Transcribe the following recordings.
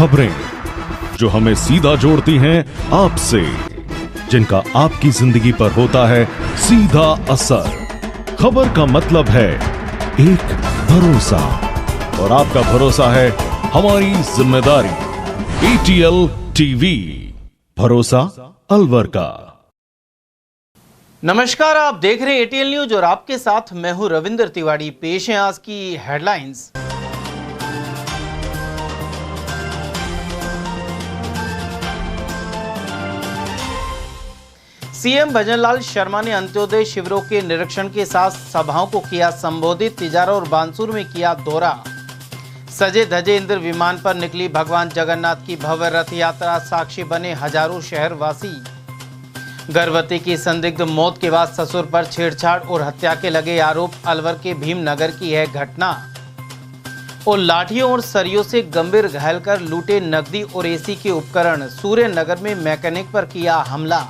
खबरें जो हमें सीधा जोड़ती हैं आपसे, जिनका आपकी जिंदगी पर होता है सीधा असर। खबर का मतलब है एक भरोसा, और आपका भरोसा है हमारी जिम्मेदारी। ATL टीवी, भरोसा अलवर का। नमस्कार, आप देख रहे हैं ATL न्यूज और आपके साथ मैं हूं रविंद्र तिवारी। पेश है आज की हेडलाइंस। सीएम भजनलाल शर्मा ने अंत्योदय शिविरों के निरीक्षण के साथ सभाओं को किया संबोधित। तिजारा और बानसूर में किया दौरा। सजे धजे इंद्र विमान पर निकली भगवान जगन्नाथ की भव्य रथ यात्रा, साक्षी बने हजारों शहरवासी। गर्भवती की संदिग्ध मौत के बाद ससुर पर छेड़छाड़ और हत्या के लगे आरोप, अलवर के भीमनगर की है घटना। और लाठियों और सरियों से गंभीर घायल कर लूटे नकदी और एसी के उपकरण, सूर्य नगर में मैकेनिक पर किया हमला।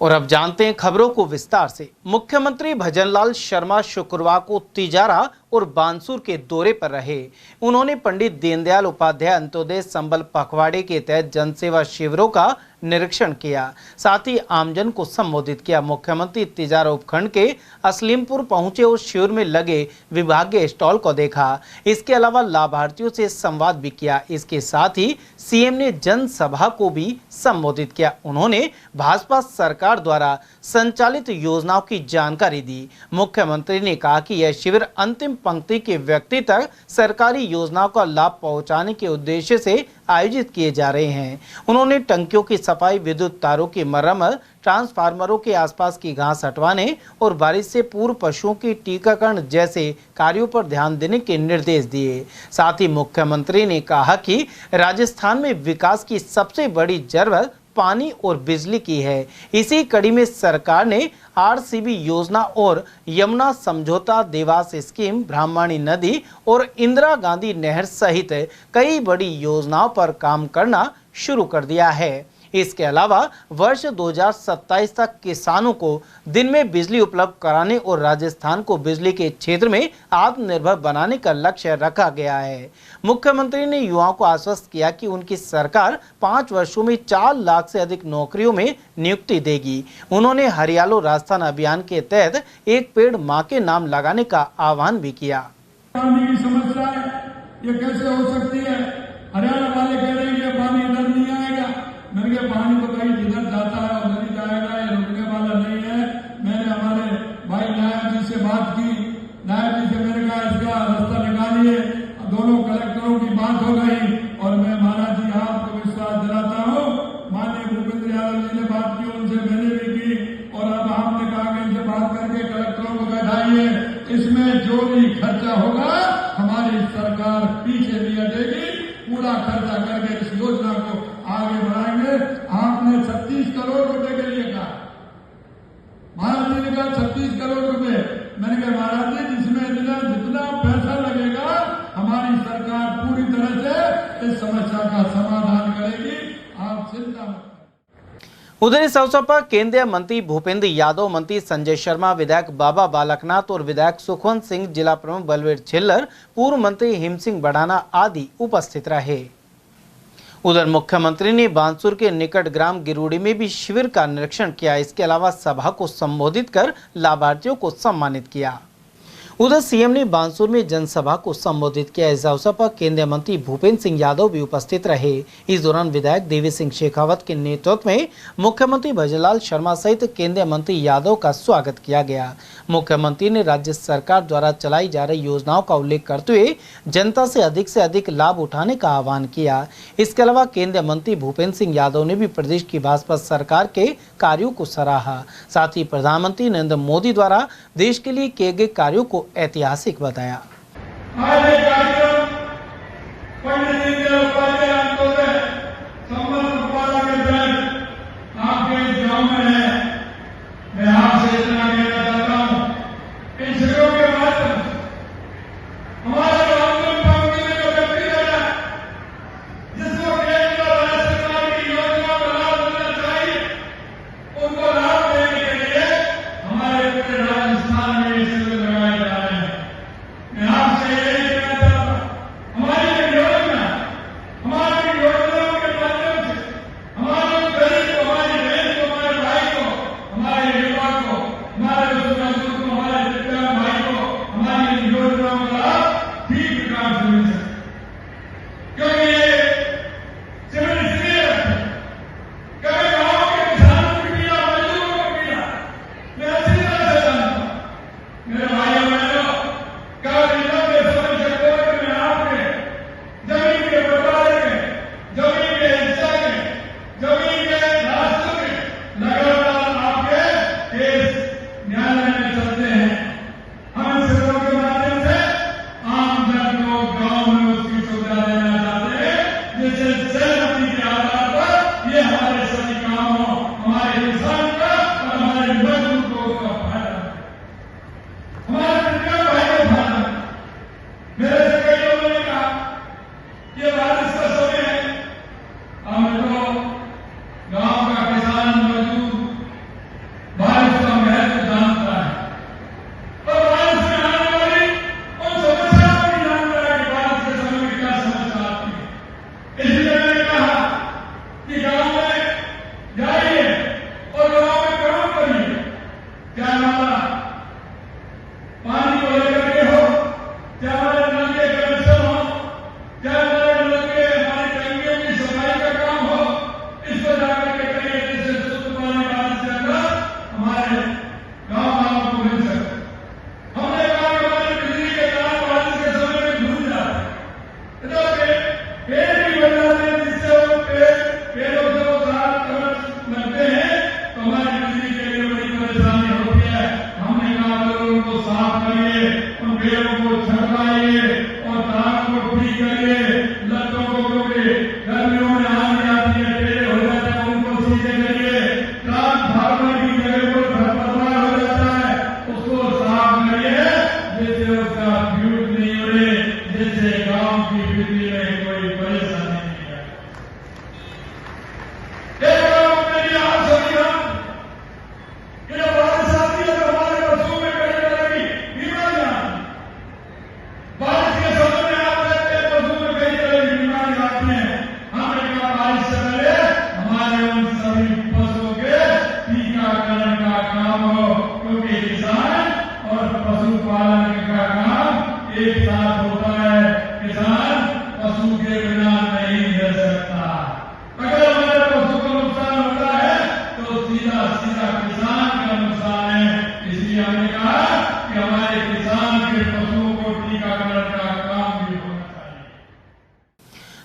और अब जानते हैं खबरों को विस्तार से। मुख्यमंत्री भजनलाल शर्मा शुक्रवार को तिजारा और बानसूर के दौरे पर रहे। उन्होंने पंडित दीनदयाल उपाध्याय अंत्योदय संबल पखवाड़े के तहत जनसेवा शिविरों का निरीक्षण किया, साथ ही आमजन को संबोधित किया। मुख्यमंत्री तिजारा उपखंड के असलीमपुर पहुंचे और शिविर में लगे विभागीय स्टॉल को देखा। इसके अलावा लाभार्थियों से संवाद भी किया। इसके साथ ही सीएम ने जनसभा को भी संबोधित किया। उन्होंने भाजपा सरकार द्वारा संचालित योजनाओं की जानकारी दी। मुख्यमंत्री ने कहा कि यह शिविर अंतिम पंक्ति के व्यक्ति तक सरकारी योजनाओं का लाभ पहुंचाने के उद्देश्य से आयोजित किए जा रहे हैं। उन्होंने टंकियों की सफाई, विद्युत तारों की मरम्मत, ट्रांसफार्मरों के आसपास की घास हटवाने और बारिश से पूर्व पशुओं की टीकाकरण जैसे कार्यों पर ध्यान देने के निर्देश दिए। साथ ही मुख्यमंत्री ने कहा कि राजस्थान में विकास की सबसे बड़ी जरूरत पानी और बिजली की है। इसी कड़ी में सरकार ने RCB योजना और यमुना समझौता, देवास स्कीम, ब्राह्मणी नदी और इंदिरा गांधी नहर सहित कई बड़ी योजनाओं पर काम करना शुरू कर दिया है। इसके अलावा वर्ष 2027 तक किसानों को दिन में बिजली उपलब्ध कराने और राजस्थान को बिजली के क्षेत्र में आत्मनिर्भर बनाने का लक्ष्य रखा गया है। मुख्यमंत्री ने युवाओं को आश्वस्त किया कि उनकी सरकार 5 वर्षों में 4 लाख से अधिक नौकरियों में नियुक्ति देगी। उन्होंने हरियालो राजस्थान अभियान के तहत एक पेड़ मां के नाम लगाने का आह्वान भी किया। पानी की समस्या है, ये कैसे हो सकती है? हरियाणा वाले कह रहे हैं ये पानी इधर नहीं आएगा। मैंने कहा पानी तो भाई जिधर जाता है उधर ही जाएगा, ये रुकने वाला नहीं है। मैंने हमारे भाई नायब जी से बात की। नायब जी से मैंने कहा इसका रास्ता निकालिए। दोनों कलेक्टरों की बात हो गई और मैं महाराज जी आपको विश्वास दिलाता हूँ, माननीय भूपेंद्र यादव जी ने बात की, उनसे मैंने भी की और अब आपने कहा कि इनसे बात करके कलेक्टरों को बैठाइए। इसमें जो भी खर्चा होगा हमारी सरकार पीछे नहीं हटेगी, पूरा खर्चा करके इस योजना को आगे बढ़ाएंगे। आपने 36 करोड़ रुपए के लिए कहा, महाराज जी ने कहा 36 करोड़ रुपए। मैंने कहा महाराज जी जिसमें जितना पैसा लगेगा हमारी सरकार पूरी तरह से इस समस्या का समाधान करेगी, आप चिंता मत करें। उधर इस अवसर पर केंद्रीय मंत्री भूपेंद्र यादव, मंत्री संजय शर्मा, विधायक बाबा बालकनाथ और विधायक सुखवंत सिंह, जिला प्रमुख बलवीर छिल्लर, पूर्व मंत्री हिम सिंह बढ़ाना आदि उपस्थित रहे। उधर मुख्यमंत्री ने बानसूर के निकट ग्राम गिरुड़ी में भी शिविर का निरीक्षण किया। इसके अलावा सभा को संबोधित कर लाभार्थियों को सम्मानित किया। उधर सीएम ने बानसूर में जनसभा को संबोधित किया। इस अवसर पर केंद्रीय मंत्री भूपेंद्र सिंह यादव भी उपस्थित रहे। इस दौरान विधायक देवी सिंह शेखावत के नेतृत्व में मुख्यमंत्री भजनलाल शर्मा सहित केंद्रीय मंत्री यादव का स्वागत किया गया। मुख्यमंत्री ने राज्य सरकार द्वारा चलाई जा रही योजनाओं का उल्लेख करते हुए जनता से अधिक लाभ उठाने का आह्वान किया। इसके अलावा केंद्रीय मंत्री भूपेंद्र सिंह यादव ने भी प्रदेश की भाजपा सरकार के कार्यों को सराहा। साथ ही प्रधानमंत्री नरेंद्र मोदी द्वारा देश के लिए किए गए कार्यों को ऐतिहासिक बताया। राजस्थान में लगाए जा रहे हैं। मैं आपसे यही कहता हूं गर्मियों में आने आती है, टेढ़े हो जाते हैं, उनको सीधे करिए। ट्रांसफार्मर की जगह पर खरपतवार हो जाता है, उसको साफ करिए, जिससे उसका फ्यूज नहीं उड़े, जिससे गांव की बिजली में कोई परेशानी नहीं है। मेरी आप सभी बारिश आती है तो हमारे पशुओं में कई तरह की बीमारियां, बारिश के समय में आप देखते हैं पशुओं में कई तरह की बीमारियां आती हैं। हमने कहा बारिश से पहले हमारे उन सभी पशुओं के टीकाकरण का काम हो, क्योंकि किसान और पशुपालन का काम एक साथ होता है। किसान पशु के बिना नहीं रह सकता। अगर हमारे पशु को नुकसान होता है तो सीधा सीधा किसान का नुकसान है। इसलिए हमने कहा कि हमारे किसान के पशुओं को टीकाकरण का काम भी होना चाहिए।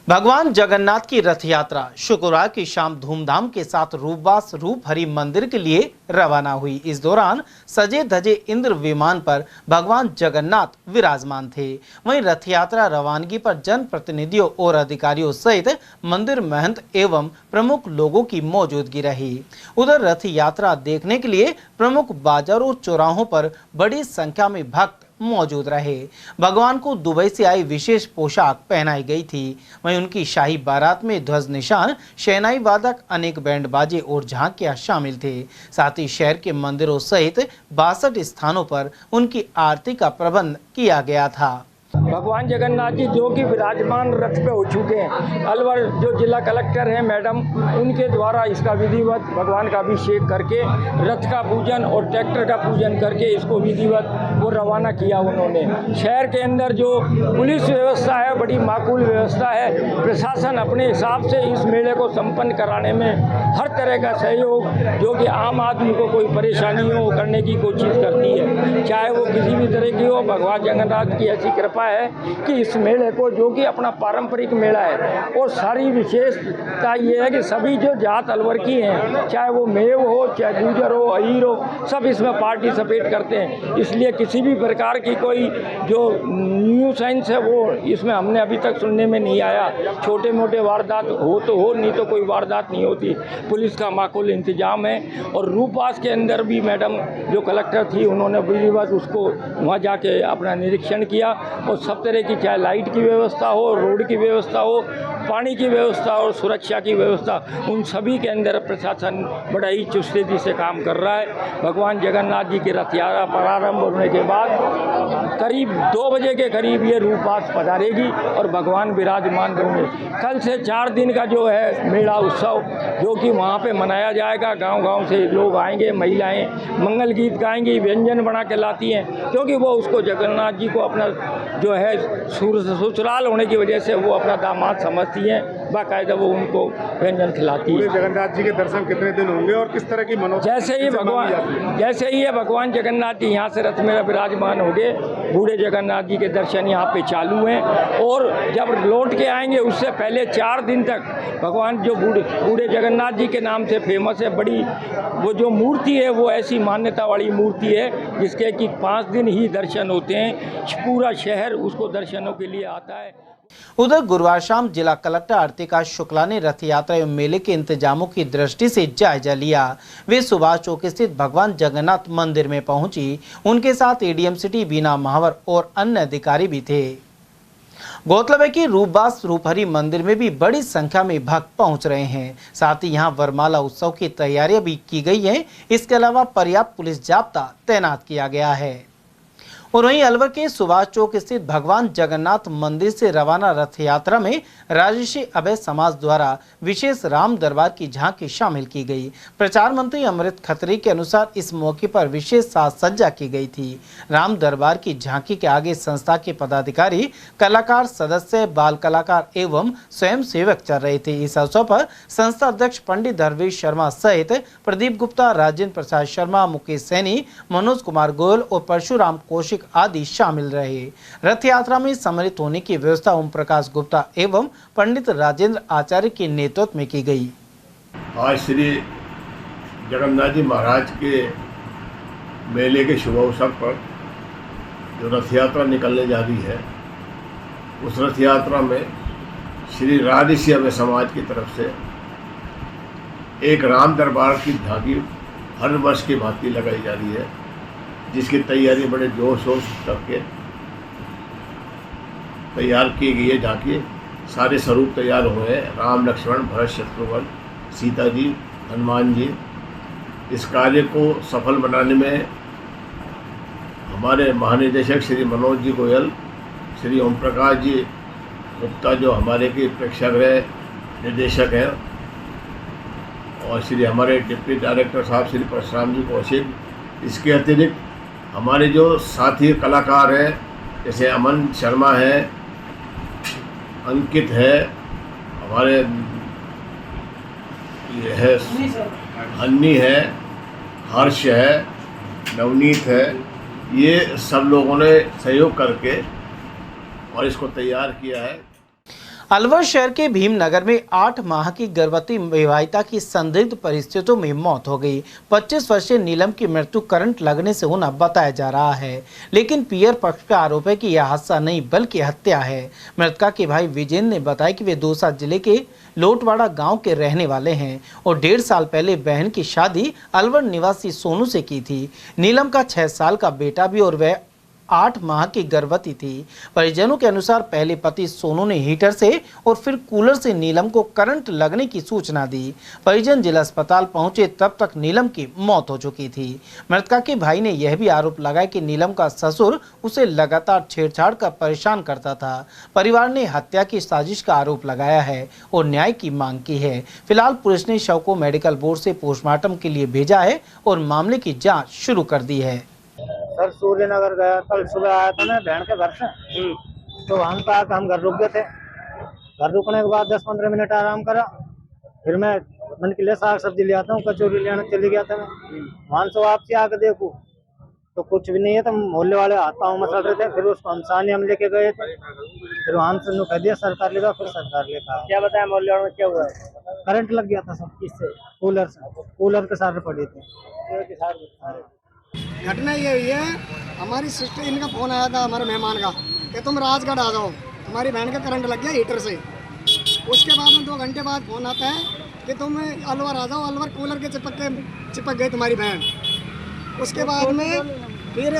भगवान जगन्नाथ की रथ यात्रा शुक्रवार की शाम धूमधाम के साथ रूपवास रूप हरि मंदिर के लिए रवाना हुई। इस दौरान सजे धजे इंद्र विमान पर भगवान जगन्नाथ विराजमान थे। वहीं रथ यात्रा रवानगी पर जनप्रतिनिधियों और अधिकारियों सहित मंदिर महंत एवं प्रमुख लोगों की मौजूदगी रही। उधर रथ यात्रा देखने के लिए प्रमुख बाजारों और चौराहों पर बड़ी संख्या में भक्त मौजूद रहे। भगवान को दुबई से आई विशेष पोशाक पहनाई गई थी। वहीं उनकी शाही बारात में ध्वज निशान, शहनाई वादक, अनेक बैंड बाजे और झांकियां शामिल थे। साथ ही शहर के मंदिरों सहित 62 स्थानों पर उनकी आरती का प्रबंध किया गया था। भगवान जगन्नाथ जी जो कि विराजमान रथ पे हो चुके हैं, अलवर जो जिला कलेक्टर हैं मैडम, उनके द्वारा इसका विधिवत भगवान का अभिषेक करके रथ का पूजन और ट्रैक्टर का पूजन करके इसको विधिवत वो रवाना किया उन्होंने। शहर के अंदर जो पुलिस व्यवस्था है बड़ी माकूल व्यवस्था है। प्रशासन अपने हिसाब से इस मेले को संपन्न कराने में हर तरह का सहयोग जो कि आम आदमी को कोई परेशानी हो करने की कोशिश करती है, चाहे वो किसी भी तरह की हो। भगवान जगन्नाथ की ऐसी कृपा है कि इस मेले को जो कि अपना पारंपरिक मेला है और सारी विशेषता ये है कि सभी जो जात अलवर की हैं, चाहे वो मेव हो, चाहे गुजर हो, अहीर हो, सब इसमें पार्टिसिपेट करते हैं। इसलिए किसी भी प्रकार की कोई जो न्यू साइंस है वो इसमें हमने अभी तक सुनने में नहीं आया। छोटे मोटे वारदात हो तो हो, नहीं तो कोई वारदात नहीं होती। पुलिस का माकूल इंतजाम है। और रूपवास के अंदर भी मैडम जो कलेक्टर थी उन्होंने विधिवत उसको वहाँ जाके अपना निरीक्षण किया और सब तरह की चाहे लाइट की व्यवस्था हो, रोड की व्यवस्था हो, पानी की व्यवस्था और सुरक्षा की व्यवस्था, उन सभी के अंदर प्रशासन बड़ा ही चुस्ती से काम कर रहा है। भगवान जगन्नाथ जी की रथ यात्रा प्रारंभ होने के बाद करीब 2 बजे के करीब ये रूपवास पधारेगी और भगवान विराजमान होंगे। कल से 4 दिन का जो है मेला उत्सव जो कि वहाँ पे मनाया जाएगा। गांव-गांव से लोग आएंगे, महिलाएं मंगल गीत गाएंगी, व्यंजन बना के लाती हैं, क्योंकि वो उसको जगन्नाथ जी को अपना जो है ससुराल होने की वजह से वो अपना दामाद समझती हैं। बाकायदा वो उनको व्यंजन खिलाती है। जगन्नाथ जी के दर्शन कितने दिन होंगे और किस तरह की जैसे ही भगवान जगन्नाथ जी यहाँ से रथ में विराजमान होंगे, बूढ़े जगन्नाथ जी के दर्शन यहाँ पे चालू हैं और जब लौट के आएंगे उससे पहले 4 दिन तक भगवान जो बूढ़े जगन्नाथ जी के नाम से फेमस है, बड़ी वो जो मूर्ति है वो ऐसी मान्यता वाली मूर्ति है जिसके कि 5 दिन ही दर्शन होते हैं। पूरा शहर उसको दर्शनों के लिए आता है। उधर गुरुवार शाम जिला कलेक्टर आरतिका शुक्ला ने रथ यात्रा एवं मेले के इंतजामों की दृष्टि से जायजा लिया। वे सुभाष चौक स्थित भगवान जगन्नाथ मंदिर में पहुंची। उनके साथ एडीएम सिटी बीना महावर और अन्य अधिकारी भी थे। गौरतलब है कि रूपवास रूपहरी मंदिर में भी बड़ी संख्या में भक्त पहुंच रहे हैं। साथ ही यहां वरमाला उत्सव की तैयारियां भी की गई हैं। इसके अलावा पर्याप्त पुलिस जाब्ता तैनात किया गया है। और वहीं अलवर के सुभाष चौक स्थित भगवान जगन्नाथ मंदिर से रवाना रथ यात्रा में राजर्षि अभय समाज द्वारा विशेष राम दरबार की झांकी शामिल की गई। प्रचार मंत्री अमृत खत्री के अनुसार इस मौके पर विशेष साज सज्जा की गई थी। राम दरबार की झांकी के आगे संस्था के पदाधिकारी, कलाकार, सदस्य, बाल कलाकार एवं स्वयं सेवक चल रहे थे। इस अवसर पर संस्था अध्यक्ष पंडित धर्मेश शर्मा सहित प्रदीप गुप्ता, राजेंद्र प्रसाद शर्मा, मुकेश सैनी, मनोज कुमार गोयल और परशुराम कौशिक आदि शामिल रहे। रथ यात्रा में सम्मिलित होने की व्यवस्था ओम प्रकाश गुप्ता एवं पंडित राजेंद्र आचार्य के नेतृत्व में की गई। आज श्री जगन्नाथ जी महाराज के मेले के शुभ अवसर पर जो रथ यात्रा निकलने जा रही है, उस रथ यात्रा में श्री राधे श्याम समाज की तरफ से एक राम दरबार की झांकी हर वर्ष की भांति लगाई जा रही है, जिसकी तैयारी बड़े जोर शोर करके तैयार की गई है। झांकी सारे स्वरूप तैयार हुए हैं, राम लक्ष्मण भरत शत्रुघ्न सीता जी हनुमान जी। इस कार्य को सफल बनाने में हमारे महानिदेशक श्री मनोज जी गोयल, श्री ओम प्रकाश जी गुप्ता जो हमारे के प्रेक्षागृह निदेशक हैं, और श्री हमारे डिप्टी डायरेक्टर साहब श्री परशुराम जी कौशिक। इसके अतिरिक्त हमारे जो साथी कलाकार हैं जैसे अमन शर्मा है, अंकित है, हमारे ये है हन्नी है, हर्ष है, नवनीत है, ये सब लोगों ने सहयोग करके और इसको तैयार किया है। अलवर शहर के भीमनगर में 8 माह की गर्भवती विवाहिता की संदिग्ध परिस्थितियों में मौत हो गई। 25 वर्षीय नीलम की मृत्यु करंट लगने से होना बताया जा रहा है, लेकिन पियर पक्ष का आरोप है कि यह हादसा नहीं बल्कि हत्या है। मृतका के भाई विजेंद्र ने बताया कि वे दौसा जिले के लोटवाड़ा गांव के रहने वाले हैं और 1.5 साल पहले बहन की शादी अलवर निवासी सोनू से की थी। नीलम का 6 साल का बेटा भी और वह 8 माह की गर्भवती थी। परिजनों के अनुसार पहले पति सोनू ने हीटर से और फिर कूलर से नीलम को करंट लगने की सूचना दी। परिजन जिला अस्पताल पहुंचे तब तक नीलम की मौत हो चुकी थी। मृतका के भाई ने यह भी आरोप लगाया कि नीलम का ससुर उसे लगातार छेड़छाड़ कर परेशान करता था। परिवार ने हत्या की साजिश का आरोप लगाया है और न्याय की मांग की है। फिलहाल पुलिस ने शव को मेडिकल बोर्ड से पोस्टमार्टम के लिए भेजा है और मामले की जाँच शुरू कर दी है। सर सूर्यनगर गया, कल सुबह आया था मैं बहन के घर से, तो वहाँ पे आकर हम घर रुक गए थे। घर रुकने के बाद 10-15 मिनट आराम करा, फिर मैं मन के लिए साग सब्जी ले आता हूँ, कचौरी लेने चली गया था मैं। वहाँ से वापसी आके देखूँ तो कुछ भी नहीं है, तो मोहल्ले वाले आता हूँ मसल रहे थे। फिर उसको हमसानी हम लेके गए थे, फिर वहाँ से कह दिया सरकार लेगा, फिर सरकार लेगा। क्या बताया मोहल्ले वालों में क्या हुआ है? करंट लग गया था सब। किससे? कूलर से। कूलर के सारे पड़े थे। घटना ये हुई है, हमारी सिस्टर, इनका फोन आया था हमारे मेहमान का कि तुम राजगढ़ आ जाओ, तुम्हारी बहन का करंट लग गया हीटर से। उसके बाद में 2 घंटे बाद फोन आता है कि तुम अलवर आ जाओ, अलवर कूलर के चिपक गई तुम्हारी बहन। उसके बाद में फिर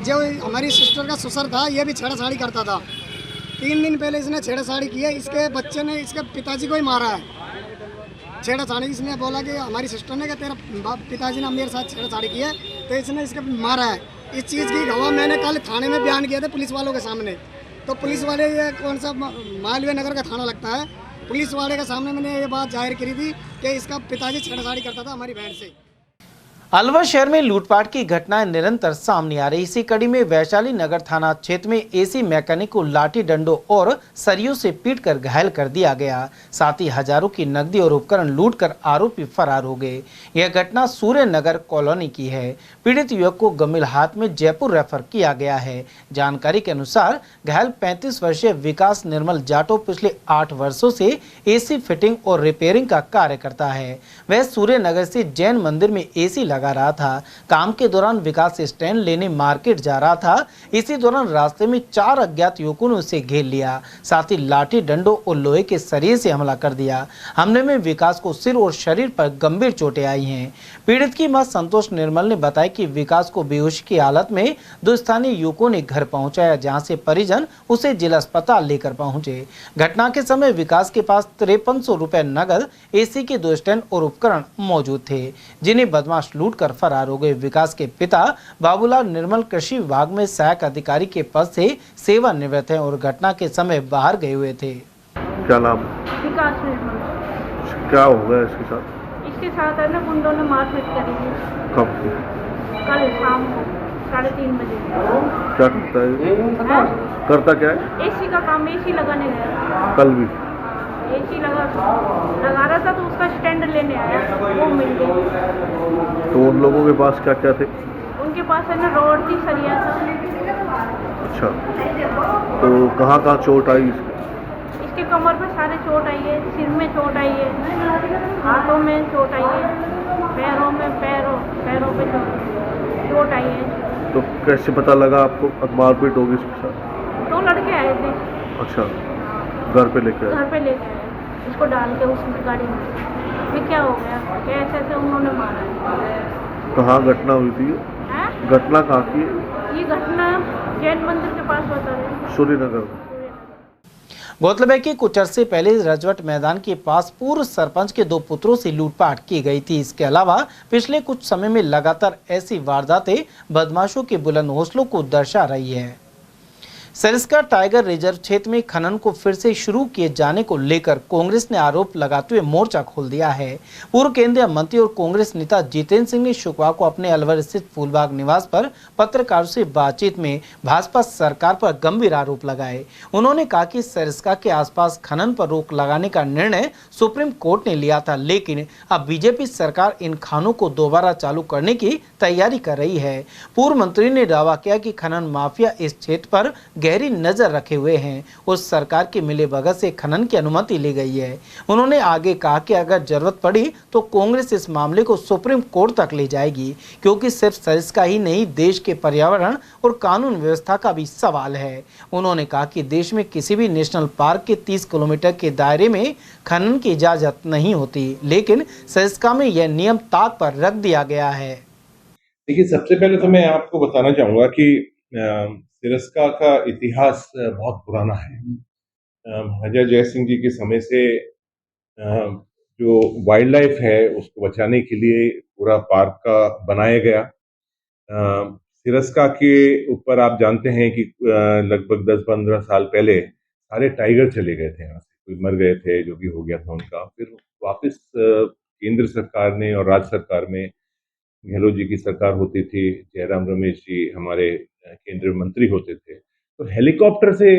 जो हमारी सिस्टर का ससुर था, ये भी छेड़छाड़ी करता था। 3 दिन पहले इसने छेड़छाड़ी की है, इसके बच्चे ने इसके पिताजी को ही मारा है। छेड़छाड़ी इसने बोला कि हमारी सिस्टर ने कि तेरा पिताजी ने मेरे साथ छेड़छाड़ी की है, तो इसने इसके मारा है। इस चीज़ की गवाह मैंने कल थाने में बयान किया था पुलिस वालों के सामने। तो पुलिस वाले, ये कौन सा मालवीय नगर का थाना लगता है, पुलिस वाले के सामने मैंने ये बात जाहिर करी थी कि इसका पिताजी छेड़छाड़ी करता था हमारी बहन से। अलवर शहर में लूटपाट की घटनाएं निरंतर सामने आ रही। इसी कड़ी में वैशाली नगर थाना क्षेत्र में एसी मैकेनिक को लाठी डंडों और सरियों से पीटकर घायल कर दिया गया। साथ ही हजारों की नकदी और उपकरण लूटकर आरोपी फरार हो गए। यह घटना सूर्य नगर कॉलोनी की है। पीड़ित युवक को गंभीर हालत में जयपुर रेफर किया गया है। जानकारी के अनुसार घायल 35 वर्षीय विकास निर्मल जाटो पिछले 8 वर्षों से एसी फिटिंग और रिपेयरिंग का कार्य करता है। वह सूर्य नगर से जैन मंदिर में एसी लगा रहा था। काम के दौरान विकास स्टैंड लेने मार्केट जा रहा था। इसी दौरान रास्ते में 4 अज्ञात युवकों ने उसे घेर लिया, साथ ही लाठी डंडों और लोहे के सरिये से हमला कर दिया। हमले में विकास को सिर और शरीर पर गंभीर चोटें आई हैं। पीड़ित की मां संतोष निर्मल ने बताया कि विकास को बेहोशी की हालत में 2 स्थानीय युवकों ने घर पहुंचाया, जहां से परिजन उसे जिला अस्पताल लेकर पहुंचे। घटना के समय विकास के पास 5300 रुपए नगद, एसी के 2 स्टैंड और उपकरण मौजूद थे, जिन्हें बदमाश लूट कर फरार हो गए। विकास के पिता बाबूलाल निर्मल कृषि विभाग में सहायक अधिकारी के पद से सेवानिवृत्त हैं और घटना के समय बाहर गए हुए थे। क्या नाम? विकास निर्मल। क्या हो गया इसके साथ? इसके साथ है ना, गुंडों ने मारपीट करी थी। कब? कल शाम को 3:30 बजे। क्या करता है? करता क्या है? एसी का काम, एसी लगाने गया। कल भी एसी लगा रहा था, तो उसका स्टैंड लेने आया, वो मिल गई। तो उन लोगों के पास क्या क्या थे? उनके पास है ना, रॉड थी, सरिया था। अच्छा, तो कहाँ कहाँ चोट आई? इसके कमर पे सारे चोट आई है, सिर में चोट आई है, हाथों में चोट आई है, पैरों पे चोट आई है। तो कैसे पता लगा आपको मारपीट होगी इसके साथ? 2 लड़के आए थे। अच्छा, घर पे लेके आए? घर पे लेके आए इसको डाल के उसमें गाड़ी में। मैं क्या हो गया, कैसे ऐसे उन्होंने मारा है। कहाँ घटना हुई थी? हैं? घटना कहाँ की है? ये घटना जैन मंदिर के पास होता है, सूर्यनगर में। गौरतलब है कि कुछ अरसे पहले रजवट मैदान के पास पूर्व सरपंच के 2 पुत्रों से लूटपाट की गई थी। इसके अलावा पिछले कुछ समय में लगातार ऐसी वारदातें बदमाशों के बुलंद हौसलों को दर्शा रही है। सरिस्का टाइगर रिजर्व क्षेत्र में खनन को फिर से शुरू किए जाने को लेकर कांग्रेस ने आरोप लगाते हुए मोर्चा खोल दिया है। पूर्व केंद्रीय मंत्री और कांग्रेस नेता जितेंद्र सिंह ने शुक्रवार को अपने अलवर स्थित फूलबाग निवास पर पत्रकारों से बातचीत में भाजपा सरकार पर गंभीर आरोप लगाए। उन्होंने कहा कि सरिस्का के आसपास खनन पर रोक लगाने का निर्णय सुप्रीम कोर्ट ने लिया था, लेकिन अब बीजेपी सरकार इन खानों को दोबारा चालू करने की तैयारी कर रही है। पूर्व मंत्री ने दावा किया कि खनन माफिया इस क्षेत्र पर गहरी नजर रखे हुए हैं। उस सरकार के मिलीभगत से खनन की अनुमति ली गई है। उन्होंने आगे कहा कि अगर जरूरत पड़ी तो कांग्रेस इस मामले को सुप्रीम कोर्ट तक ले जाएगी, क्योंकि सिर्फ सरिस्का ही नहीं, देश के पर्यावरण और कानून व्यवस्था का भी सवाल है। उन्होंने कहा कि देश में किसी भी नेशनल पार्क के 30 किलोमीटर के दायरे में खनन की इजाजत नहीं होती, लेकिन सरिस्का में यह नियम ताक पर रख दिया गया है। देखिए, सबसे पहले तो मैं आपको बताना चाहूँगा कि सरिस्का का इतिहास बहुत पुराना है। महाराजा जय सिंह जी के समय से जो वाइल्ड लाइफ है उसको बचाने के लिए पूरा पार्क का बनाया गया। सरिस्का के ऊपर आप जानते हैं कि लगभग 10-15 साल पहले सारे टाइगर चले गए थे यहाँ से, कोई मर गए थे, जो भी हो गया था उनका। फिर वापस केंद्र सरकार ने और राज्य सरकार में, गहलोत जी की सरकार होती थी, जयराम रमेश जी हमारे केंद्रीय मंत्री होते थे, तो हेलीकॉप्टर से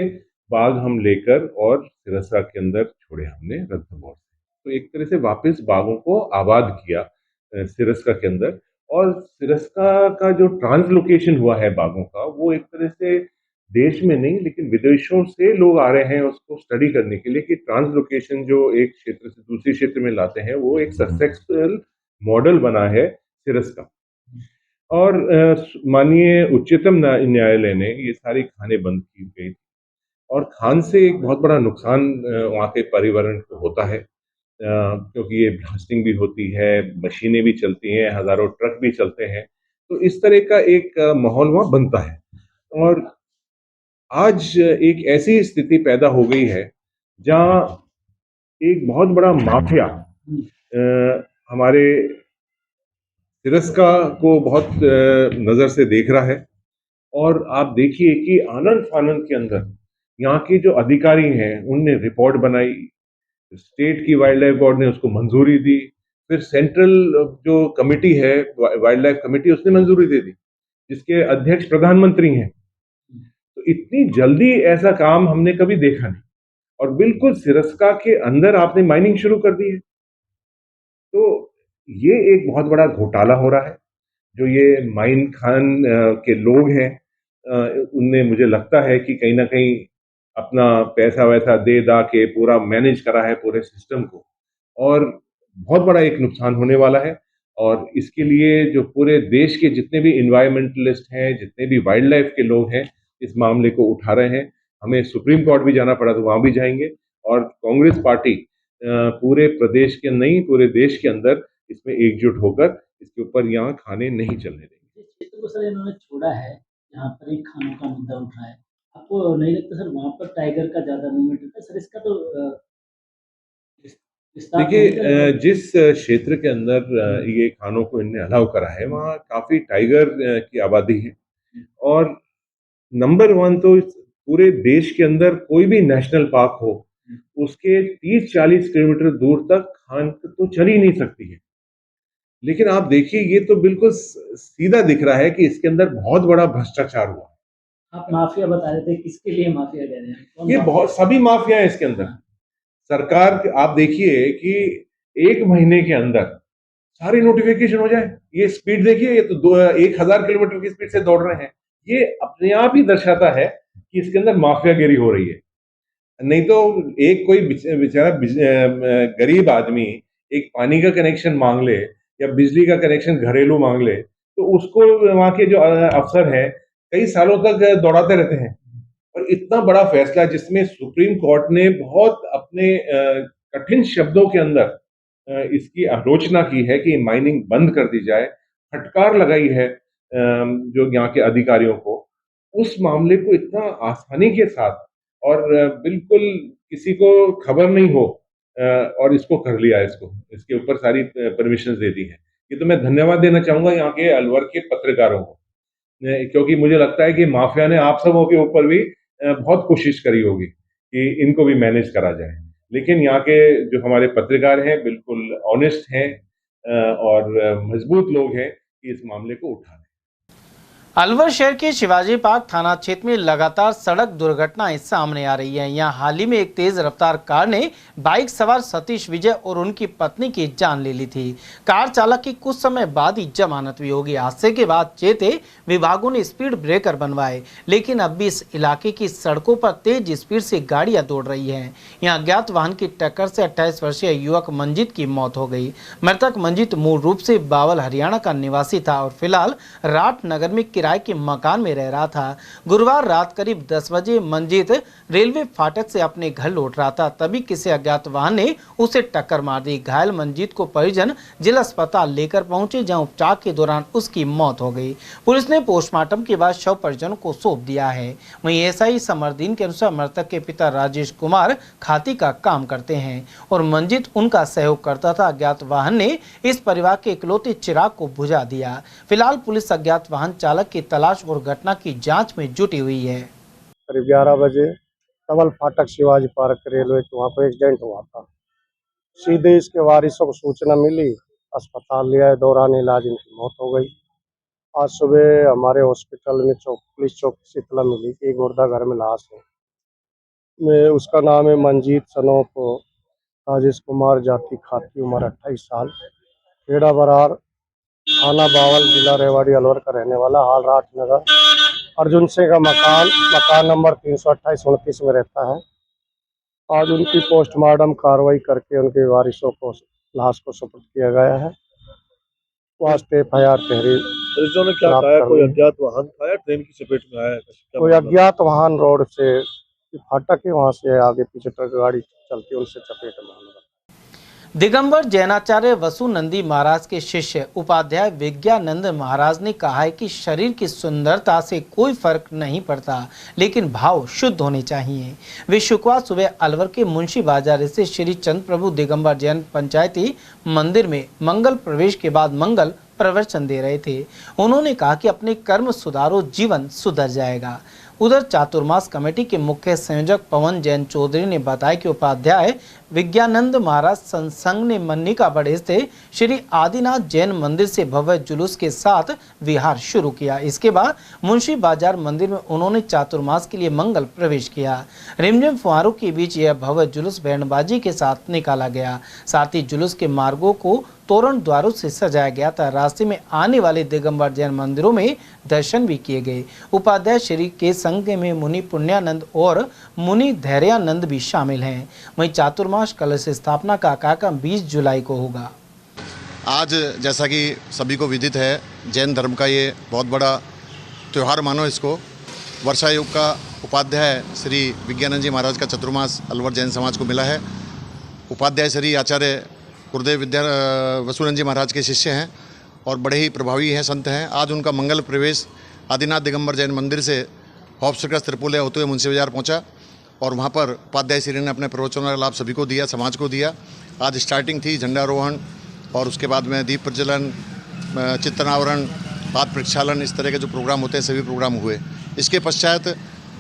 बाघ हम लेकर और सरिस्का के अंदर छोड़े हमने रणथंभौर से। तो एक तरह से वापस बाघों को आबाद किया सरिस्का के अंदर। और सरिस्का का जो ट्रांसलोकेशन हुआ है बाघों का, वो एक तरह से देश में नहीं लेकिन विदेशों से लोग आ रहे हैं उसको स्टडी करने के लिए कि ट्रांसलोकेशन जो एक क्षेत्र से दूसरे क्षेत्र में लाते हैं, वो एक सक्सेसफुल मॉडल बना है सरिस्का। और माननीय उच्चतम न्यायालय ने ये सारी खानें बंद की गई और खान से एक बहुत बड़ा नुकसान वहाँ के पर्यावरण को होता है, क्योंकि ये ब्लास्टिंग भी होती है, मशीनें भी चलती हैं, हजारों ट्रक भी चलते हैं, तो इस तरह का एक माहौल वहाँ बनता है। और आज एक ऐसी स्थिति पैदा हो गई है जहाँ एक बहुत बड़ा माफिया हमारे सरिस्का को बहुत नज़र से देख रहा है। और आप देखिए कि आनंद फानंद के अंदर यहाँ के जो अधिकारी हैं उनने रिपोर्ट बनाई, स्टेट की वाइल्ड लाइफ बोर्ड ने उसको मंजूरी दी, फिर सेंट्रल जो कमेटी है वाइल्ड लाइफ कमेटी, उसने मंजूरी दे दी, जिसके अध्यक्ष प्रधानमंत्री हैं। तो इतनी जल्दी ऐसा काम हमने कभी देखा नहीं। और बिल्कुल सरिस्का के अंदर आपने माइनिंग शुरू कर दी है, तो ये एक बहुत बड़ा घोटाला हो रहा है। जो ये माइन खान के लोग हैं, उनने, मुझे लगता है कि कहीं ना कहीं अपना पैसा वैसा दे दा के पूरा मैनेज करा है पूरे सिस्टम को, और बहुत बड़ा एक नुकसान होने वाला है। और इसके लिए जो पूरे देश के जितने भी इन्वायरमेंटलिस्ट हैं, जितने भी वाइल्ड लाइफ के लोग हैं, इस मामले को उठा रहे हैं। हमें सुप्रीम कोर्ट भी जाना पड़ा तो वहाँ भी जाएंगे। और कांग्रेस पार्टी पूरे प्रदेश के नहीं, पूरे देश के अंदर इसमें एकजुट होकर इसके ऊपर यहाँ खाने नहीं चलने देंगे। क्षेत्र को सर इन्होंने छोड़ा है, यहाँ पर एक खानों का मुद्दा उठा है, आपको नहीं लगता सर वहाँ पर टाइगर का ज्यादा मूवमेंट होता है? सर इसका तो देखिए, जिस क्षेत्र के अंदर ये खानों को इनने अलाउ करा है, वहाँ काफी टाइगर की आबादी है। और नंबर 1 तो पूरे देश के अंदर कोई भी नेशनल पार्क हो, उसके 30-40 किलोमीटर दूर तक खान तो चल ही नहीं सकती है। लेकिन आप देखिए, ये तो बिल्कुल सीधा दिख रहा है कि इसके अंदर बहुत बड़ा भ्रष्टाचार हुआ। आप माफिया बता रहे थे, किसके लिए माफिया कह रहे हैं? ये बहुत सभी माफिया है इसके अंदर। सरकार, आप देखिए कि 1 महीने के अंदर सारी नोटिफिकेशन हो जाए। ये स्पीड देखिए, ये तो 1000 किलोमीटर की स्पीड से दौड़ रहे हैं। ये अपने आप ही दर्शाता है कि इसके अंदर माफियागिरी हो रही है। नहीं तो एक कोई बेचारा गरीब आदमी एक पानी का कनेक्शन मांग ले या बिजली का कनेक्शन घरेलू मांग ले, तो उसको वहाँ के जो अफसर हैं कई सालों तक दौड़ाते रहते हैं और इतना बड़ा फैसला जिसमें सुप्रीम कोर्ट ने बहुत अपने कठिन शब्दों के अंदर इसकी आलोचना की है कि माइनिंग बंद कर दी जाए, फटकार लगाई है जो यहाँ के अधिकारियों को, उस मामले को इतना आसानी के साथ और बिल्कुल किसी को खबर नहीं हो और इसको कर लिया, इसके ऊपर सारी परमिशन दे दी है। ये तो मैं धन्यवाद देना चाहूंगा यहाँ के अलवर के पत्रकारों को, क्योंकि मुझे लगता है कि माफिया ने आप सबों के ऊपर भी बहुत कोशिश करी होगी कि इनको भी मैनेज करा जाए, लेकिन यहाँ के जो हमारे पत्रकार हैं बिल्कुल ऑनेस्ट हैं और मजबूत लोग हैं कि इस मामले को उठा लें। अलवर शहर के शिवाजी पार्क थाना क्षेत्र में लगातार सड़क दुर्घटनाएं सामने आ रही हैं। यहां हाल ही में एक तेज रफ्तार कार ने बाइक सवार सतीश विजय और उनकी पत्नी की जान ले ली थी। कार चालक की कुछ समय बाद ही जमानत भी होगी। हादसे के बाद चेते विभागों ने स्पीड ब्रेकर बनवाए, लेकिन अब भी इस इलाके की सड़कों पर तेज स्पीड से गाड़ियां दौड़ रही हैं। यहाँ अज्ञात वाहन की टक्कर से 28 वर्षीय युवक मंजीत की मौत हो गई। मृतक मंजीत मूल रूप से बावल हरियाणा का निवासी था और फिलहाल राठनगर में किराए के मकान में रह रहा था। गुरुवार रात करीब 10 बजे मंजीत रेलवे फाटक से अपने घर लौट रहा था, तभी किसी अज्ञात वाहन ने उसे टक्कर मार दी। घायल मंजीत को परिजन जिला अस्पताल लेकर पहुंचे, जहां उपचार के दौरान उसकी मौत हो गई। पुलिस ने पोस्टमार्टम के बाद शव परिजनों को सौंप दिया है। वहीं एसआई समरदीन के अनुसार मृतक के पिता राजेश कुमार खाती का काम करते हैं और मंजीत उनका सहयोग करता था। अज्ञात वाहन ने इस परिवार के इकलौते चिराग को बुझा दिया। फिलहाल पुलिस अज्ञात वाहन चालक की तलाश और घटना की जांच में जुटी हुई है। करीब 11 बजे डबल फाटक शिवाजी पार्क रेलवे के वहाँ पर एक्सीडेंट हुआ था। सीधे इसके वारिसों को सूचना मिली, अस्पताल ले आए, दौरान इलाज इनकी मौत हो गई। आज सुबह हमारे हॉस्पिटल में पुलिस चौकी से इत्तला मिली कि एक मुर्दा घर में लाश है। उसका नाम है मंजीत सनोप राजेश कुमार, जाति खाती, उम्र 28 साल, खेड़ा बरार, थाना बावल, जिला रेवाड़ी, अलवर का रहने वाला, हाल राठनगर अर्जुन सिंह का मकान नंबर 328-29 में रहता है। आज उनकी पोस्टमार्टम कार्रवाई करके उनके वारिसों को लाश को सुपुर्द किया गया है। वास्ते FIR तहरीर। पुलिस ने क्या कहा? कोई अज्ञात वाहन था या ट्रेन की चपेट में आया? कोई अज्ञात वाहन रोड से फाटक है, वहाँ से आगे पीछे ट्रक गाड़ी चलती, उनसे चपेट में। दिगंबर जैनाचार्य वसुनंदी महाराज के शिष्य उपाध्याय विज्ञानंद महाराज ने कहा है कि शरीर की सुंदरता से कोई फर्क नहीं पड़ता, लेकिन भाव शुद्ध होने चाहिए। वे शुक्रवार सुबह अलवर के मुंशी बाजार स्थित श्री चंद प्रभु दिगंबर जैन पंचायती मंदिर में मंगल प्रवेश के बाद मंगल प्रवचन दे रहे थे। उन्होंने कहा कि अपने कर्म सुधारो, जीवन सुधर जाएगा। उधर चातुर्मास कमेटी के मुख्य संयोजक पवन जैन चौधरी ने बताया कि उपाध्याय विज्ञानंद महाराज संसंग ने मन्निका बड़े स्थित श्री आदिनाथ जैन मंदिर से भव्य जुलूस के साथ विहार शुरू किया। इसके बाद मुंशी बाजार मंदिर में उन्होंने चातुर्मास के लिए मंगल प्रवेश किया। रिमझिम फुहारों के बीच यह भव्य जुलूस बैंडबाजी के साथ निकाला गया। साथ ही जुलूस के मार्गों को तोरण द्वारों से सजाया गया था। रास्ते में आने वाले दिगंबर जैन मंदिरों में दर्शन भी किए गए। उपाध्याय श्री के संघ में मुनि पुण्यानंद और मुनि धैर्यानंद भी शामिल हैं। वहीं चातुर्मास कलश स्थापना का कार्यक्रम 20 जुलाई को होगा। आज जैसा कि सभी को विदित है, जैन धर्म का ये बहुत बड़ा त्यौहार मानो इसको। वर्षा युग का उपाध्याय श्री विज्ञानंद जी महाराज का चतुर्मास अलवर जैन समाज को मिला है। उपाध्याय श्री आचार्य गुरुदेव वसुनंद जी महाराज के शिष्य हैं और बड़े ही प्रभावी हैं, संत हैं। आज उनका मंगल प्रवेश आदिनाथ दिगंबर जैन मंदिर से हॉप सर्कस त्रिपुलिया होते हुए मुंशी बाजार पहुंचा और वहां पर उपाध्याय श्री ने अपने प्रवचनों का लाभ सभी को दिया, समाज को दिया। आज स्टार्टिंग थी झंडारोहण और उसके बाद में दीप प्रज्वलन, चित्तनावरण, पाद प्रक्षालन, इस तरह के जो प्रोग्राम होते हैं सभी प्रोग्राम हुए। इसके पश्चात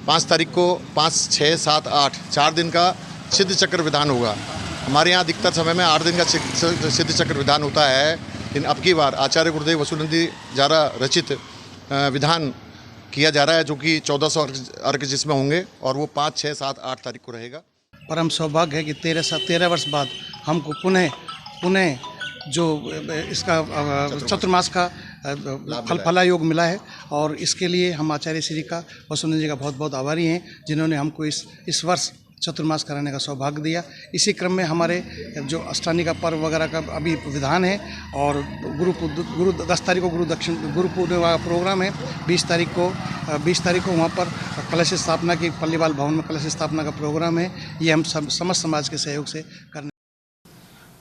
5 तारीख को 5, 6, 7, 8 4 दिन का सिद्ध चक्र विधान होगा। हमारे यहाँ अधिकतर समय में 8 दिन का सिद्ध चक्र विधान होता है, लेकिन अब की बार आचार्य गुरुदेव वसुनंदी द्वारा रचित विधान किया जा रहा है, जो कि 1400 अर्घ जिसमें होंगे और वो 5, 6, 7, 8 तारीख को रहेगा। परम सौभाग्य है कि 13 वर्ष बाद हमको पुनः जो इसका चतुर्मास का फला योग मिला है और इसके लिए हम आचार्य श्री का वसुनंद जी का बहुत बहुत आभारी हैं, जिन्होंने हमको इस वर्ष चतुर्मास कराने का सौभाग्य दिया। इसी क्रम में हमारे जो अष्टानी का पर्व वगैरह का अभी विधान है और 10 तारीख को गुरु पूर्णिमा का प्रोग्राम है। 20 तारीख को वहाँ पर कलश स्थापना की पल्लीवाल भवन में कलश स्थापना का प्रोग्राम है। ये हम समस्त समाज के सहयोग से करने।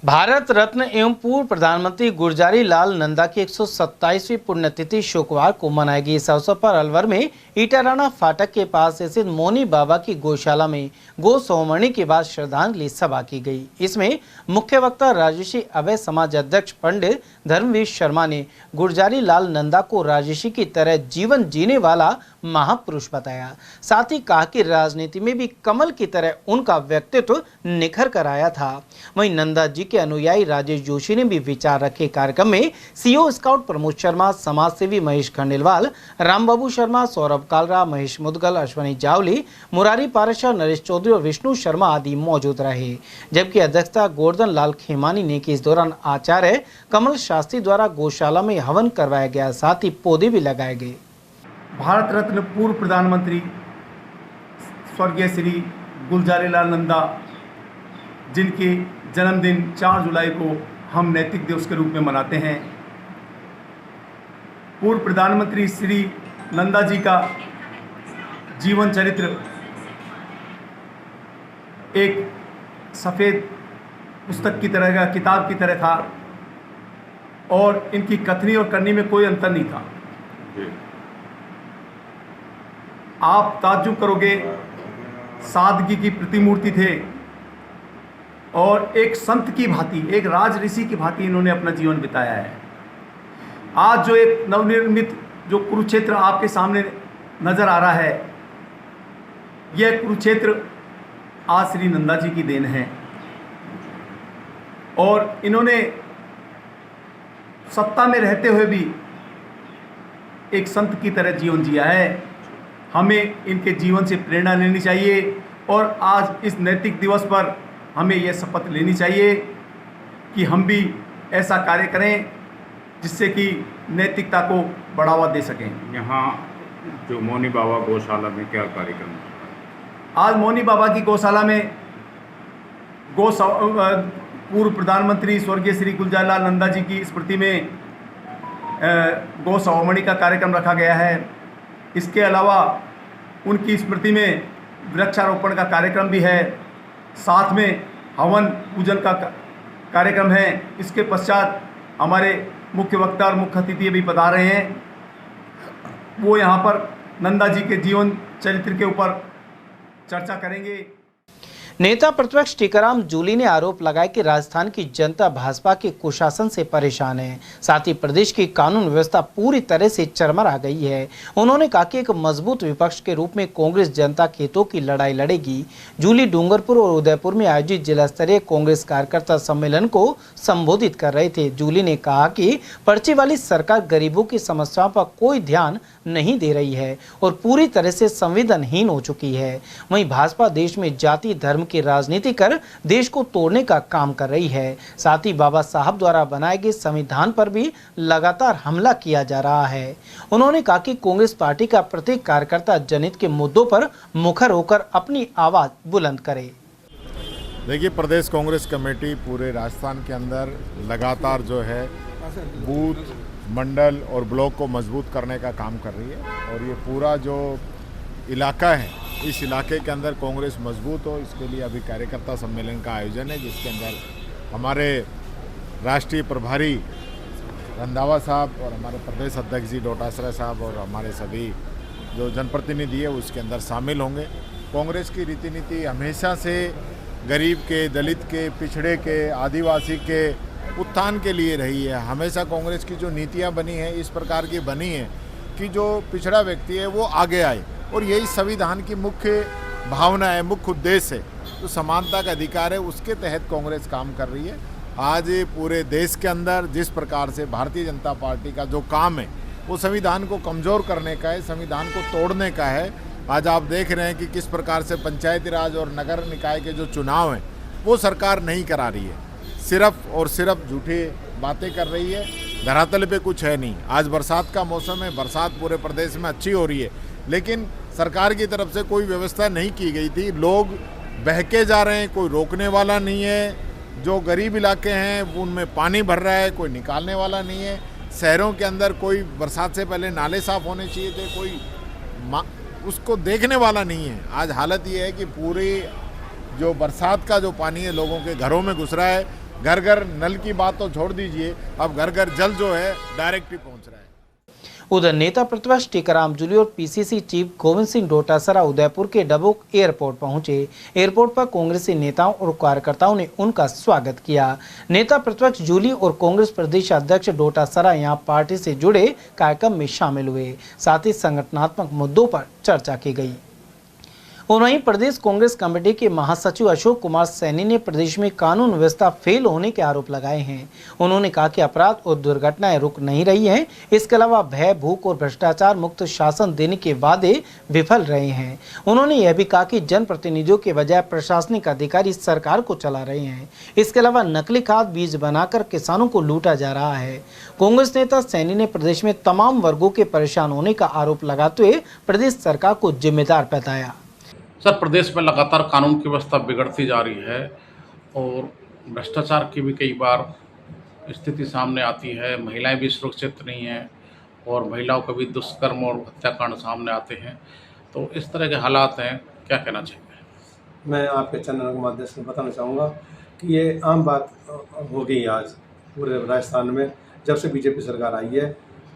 भारत रत्न एवं पूर्व प्रधानमंत्री गुलजारी लाल नंदा की 127वीं पुण्यतिथि शुक्रवार को मनाएगी। इस अवसर पर अलवर में ईटाराना फाटक के पास स्थित मोनी बाबा की गौशाला में गो सौमरणी के बाद श्रद्धांजलि सभा की गई। इसमें मुख्य वक्ता राजर्षि अभय समाज अध्यक्ष पंडित धर्मवीर शर्मा ने गुलजारी लाल नंदा को राजर्षि की तरह जीवन जीने वाला महापुरुष बताया। साथ ही कहा कि राजनीति में भी कमल की तरह उनका व्यक्तित्व निखर कर आया था। वहीं नंदा जी के अनुयायी राजेश जोशी ने भी विचार रखे। कार्यक्रम में सीओ स्काउट प्रमोद शर्मा, समाज सेवी महेश खंडेलवाल, रामबाबू शर्मा, सौरभ कालरा, महेश मुदगल, अश्वनी जावली, मुरारी पारशा, नरेश चौधरी और विष्णु शर्मा आदि मौजूद रहे। जबकि अध्यक्षता गोवर्धन लाल खेमानी ने की। इस दौरान आचार्य कमल शास्त्री द्वारा गौशाला में हवन करवाया गया, साथ ही पौधे भी लगाए गए। भारत रत्न पूर्व प्रधानमंत्री स्वर्गीय श्री गुलजारी लाल नंदा, जिनके जन्मदिन 4 जुलाई को हम नैतिक दिवस के रूप में मनाते हैं। पूर्व प्रधानमंत्री श्री नंदा जी का जीवन चरित्र एक सफ़ेद पुस्तक की तरह का, किताब की तरह था और इनकी कथनी और करनी में कोई अंतर नहीं था। आप ताज्जुब करोगे, सादगी की प्रतिमूर्ति थे और एक संत की भांति, एक राज ऋषि की भांति इन्होंने अपना जीवन बिताया है। आज जो एक नवनिर्मित जो कुरुक्षेत्र आपके सामने नजर आ रहा है, यह कुरुक्षेत्र आज श्री नंदा जी की देन है और इन्होंने सत्ता में रहते हुए भी एक संत की तरह जीवन जिया है। हमें इनके जीवन से प्रेरणा लेनी चाहिए और आज इस नैतिक दिवस पर हमें यह शपथ लेनी चाहिए कि हम भी ऐसा कार्य करें जिससे कि नैतिकता को बढ़ावा दे सकें। यहाँ जो मोनी बाबा गौशाला में क्या कार्यक्रम है? आज मोनी बाबा की गौशाला में पूर्व प्रधानमंत्री स्वर्गीय श्री गुलजारी लाल नंदा जी की स्मृति में गौ सौमरणी का कार्यक्रम रखा गया है। इसके अलावा उनकी स्मृति में वृक्षारोपण का कार्यक्रम भी है, साथ में हवन पूजन का कार्यक्रम है। इसके पश्चात हमारे मुख्य वक्ता और मुख्य अतिथि भी पधार रहे हैं। वो यहाँ पर नंदा जी के जीवन चरित्र के ऊपर चर्चा करेंगे। नेता प्रतिपक्ष टीकाराम जूली ने आरोप लगाया कि राजस्थान की जनता भाजपा के कुशासन से परेशान है, साथ ही प्रदेश की कानून व्यवस्था पूरी तरह से चरमरा गई है। उन्होंने कहा कि एक मजबूत विपक्ष के रूप में कांग्रेस जनता के हितों की लड़ाई लड़ेगी। जूली डूंगरपुर और उदयपुर में आयोजित जिला स्तरीय कांग्रेस कार्यकर्ता सम्मेलन को संबोधित कर रहे थे। जूली ने कहा कि पर्ची वाली सरकार गरीबों की समस्याओं पर कोई ध्यान नहीं दे रही है और पूरी तरह से संवेदनहीन हो चुकी है। वहीं भाजपा देश में जाति धर्म की राजनीति कर देश को तोड़ने का काम कर रही है। साथ ही बाबा साहब द्वारा बनाए गए संविधान पर भी लगातार हमला किया जा रहा है। उन्होंने कहा कि कांग्रेस पार्टी का प्रत्येक कार्यकर्ता जनहित के मुद्दों पर मुखर होकर अपनी आवाज बुलंद करे। देखिए, प्रदेश कांग्रेस कमेटी पूरे राजस्थान के अंदर लगातार जो है बूथ, मंडल और ब्लॉक को मजबूत करने का काम कर रही है और ये पूरा जो इलाका है, इस इलाके के अंदर कांग्रेस मजबूत हो, इसके लिए अभी कार्यकर्ता सम्मेलन का आयोजन है, जिसके अंदर हमारे राष्ट्रीय प्रभारी रंधावा साहब और हमारे प्रदेश अध्यक्ष जी डोटासरा साहब और हमारे सभी जो जनप्रतिनिधि है उसके अंदर शामिल होंगे। कांग्रेस की रीति नीति हमेशा से गरीब के, दलित के, पिछड़े के, आदिवासी के उत्थान के लिए रही है। हमेशा कांग्रेस की जो नीतियाँ बनी हैं इस प्रकार की बनी है कि जो पिछड़ा व्यक्ति है वो आगे आए और यही संविधान की मुख्य भावना है, मुख्य उद्देश्य है। तो समानता का अधिकार है, उसके तहत कांग्रेस काम कर रही है। आज पूरे देश के अंदर जिस प्रकार से भारतीय जनता पार्टी का जो काम है वो संविधान को कमज़ोर करने का है, संविधान को तोड़ने का है। आज आप देख रहे हैं कि किस प्रकार से पंचायती राज और नगर निकाय के जो चुनाव हैं वो सरकार नहीं करा रही है, सिर्फ और सिर्फ झूठी बातें कर रही है, धरातल पे कुछ है नहीं। आज बरसात का मौसम है, बरसात पूरे प्रदेश में अच्छी हो रही है, लेकिन सरकार की तरफ से कोई व्यवस्था नहीं की गई थी। लोग बहके जा रहे हैं, कोई रोकने वाला नहीं है। जो गरीब इलाके हैं उनमें पानी भर रहा है, कोई निकालने वाला नहीं है। शहरों के अंदर कोई बरसात से पहले नाले साफ होने चाहिए थे, कोई उसको देखने वाला नहीं है। आज हालत ये है कि पूरी जो बरसात का जो पानी है लोगों के घरों में घुस रहा है। घर घर नल की बात तो छोड़ दीजिए, अब घर घर जल जो है डायरेक्ट ही पहुंच रहा है। उधर नेता प्रतिपक्ष टीकाराम जूली और पीसीसी चीफ गोविंद सिंह डोटासरा उदयपुर के डबोक एयरपोर्ट पहुंचे। एयरपोर्ट पर कांग्रेसी नेताओं और कार्यकर्ताओं ने उनका स्वागत किया। नेता प्रतिपक्ष जूली और कांग्रेस प्रदेश अध्यक्ष डोटासरा यहां पार्टी से जुड़े कार्यक्रम में शामिल हुए। साथ ही संगठनात्मक मुद्दों पर चर्चा की गई। वहीं प्रदेश कांग्रेस कमेटी के महासचिव अशोक कुमार सैनी ने प्रदेश में कानून व्यवस्था फेल होने के आरोप लगाए हैं। उन्होंने कहा कि अपराध और दुर्घटनाएं रुक नहीं रही हैं। इसके अलावा भय, भूख और भ्रष्टाचार मुक्त शासन देने के वादे विफल रहे हैं। उन्होंने यह भी कहा कि जनप्रतिनिधियों के बजाय प्रशासनिक अधिकारी सरकार को चला रहे हैं। इसके अलावा नकली खाद बीज बनाकर किसानों को लूटा जा रहा है। कांग्रेस नेता सैनी ने प्रदेश में तमाम वर्गों के परेशान होने का आरोप लगाते हुए प्रदेश सरकार को जिम्मेदार बताया। सर, प्रदेश में लगातार कानून की व्यवस्था बिगड़ती जा रही है और भ्रष्टाचार की भी कई बार स्थिति सामने आती है। महिलाएं भी सुरक्षित नहीं हैं और महिलाओं का भी दुष्कर्म और हत्याकांड सामने आते हैं। तो इस तरह के हालात हैं, क्या कहना चाहिए? मैं आपके चैनल के माध्यम से बताना चाहूँगा कि ये आम बात हो गई आज पूरे राजस्थान में। जब से बीजेपी सरकार आई है,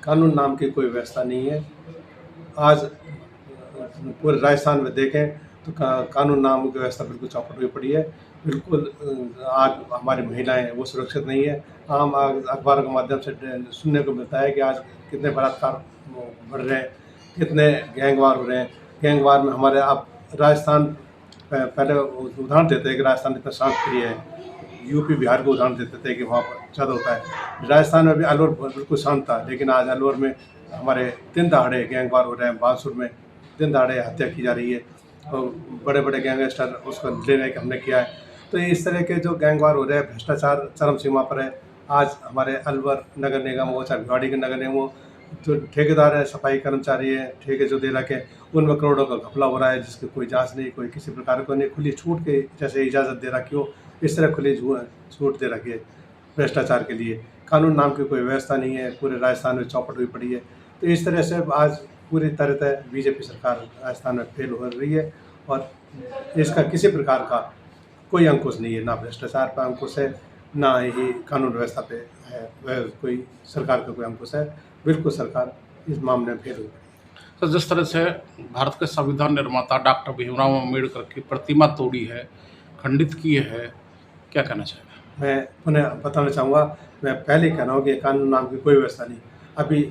कानून नाम की कोई व्यवस्था नहीं है। आज पूरे राजस्थान में देखें तो कानून नाम की व्यवस्था बिल्कुल चौपट हुई पड़ी है। बिल्कुल आज हमारी महिलाएं वो सुरक्षित नहीं है। आम अखबारों के माध्यम से सुनने को मिलता है कि आज कितने बलात्कार बढ़ रहे हैं, कितने गैंगवार हो रहे हैं। गैंगवार में हमारे आप राजस्थान पहले उदाहरण देते हैं कि राजस्थान इतना शांत प्रिय है। यूपी बिहार को उदाहरण देते थे कि वहाँ पर ज़्यादा होता है। राजस्थान में भी अलवर बिल्कुल शांत था, लेकिन आज अलवर में हमारे दिन दहाड़े गैंगवार हो रहे हैं। बांसुर में दिन दहाड़े हत्या की जा रही है और बड़े बड़े गैंगस्टर उसको लेने का हमने किया है। तो इस तरह के जो गैंगवार हो रहे हैं, भ्रष्टाचार चरम सीमा पर है। आज हमारे अलवर नगर निगम हो चाहे भिवाड़ी के नगर निगम हो, जो ठेकेदार है, सफाई कर्मचारी है, ठेके जो दे रखे उनमें करोड़ों का घपला हो रहा है, जिसकी कोई जांच नहीं, कोई किसी प्रकार को नहीं। खुली छूट के जैसे इजाज़त दे रखी हो, इस तरह खुली छूट दे रखी है भ्रष्टाचार के लिए। कानून नाम की कोई व्यवस्था नहीं है, पूरे राजस्थान में चौपट हुई पड़ी है। तो इस तरह से आज पूरी तरह बीजेपी सरकार राजस्थान में फेल हो रही है और इसका किसी प्रकार का कोई अंकुश नहीं है। ना भ्रष्टाचार पर अंकुश है, ना ही कानून व्यवस्था पे है कोई सरकार का कोई अंकुश है। बिल्कुल सरकार इस मामले में फेल हो गई। तो जिस तरह से भारत के संविधान निर्माता डॉक्टर भीमराव अम्बेडकर की प्रतिमा तोड़ी है, खंडित की है, क्या कहना चाहिए? मैं पुनः बताना चाहूँगा, मैं पहले कह रहा हूँ कि कानून नाम की कोई व्यवस्था नहीं। अभी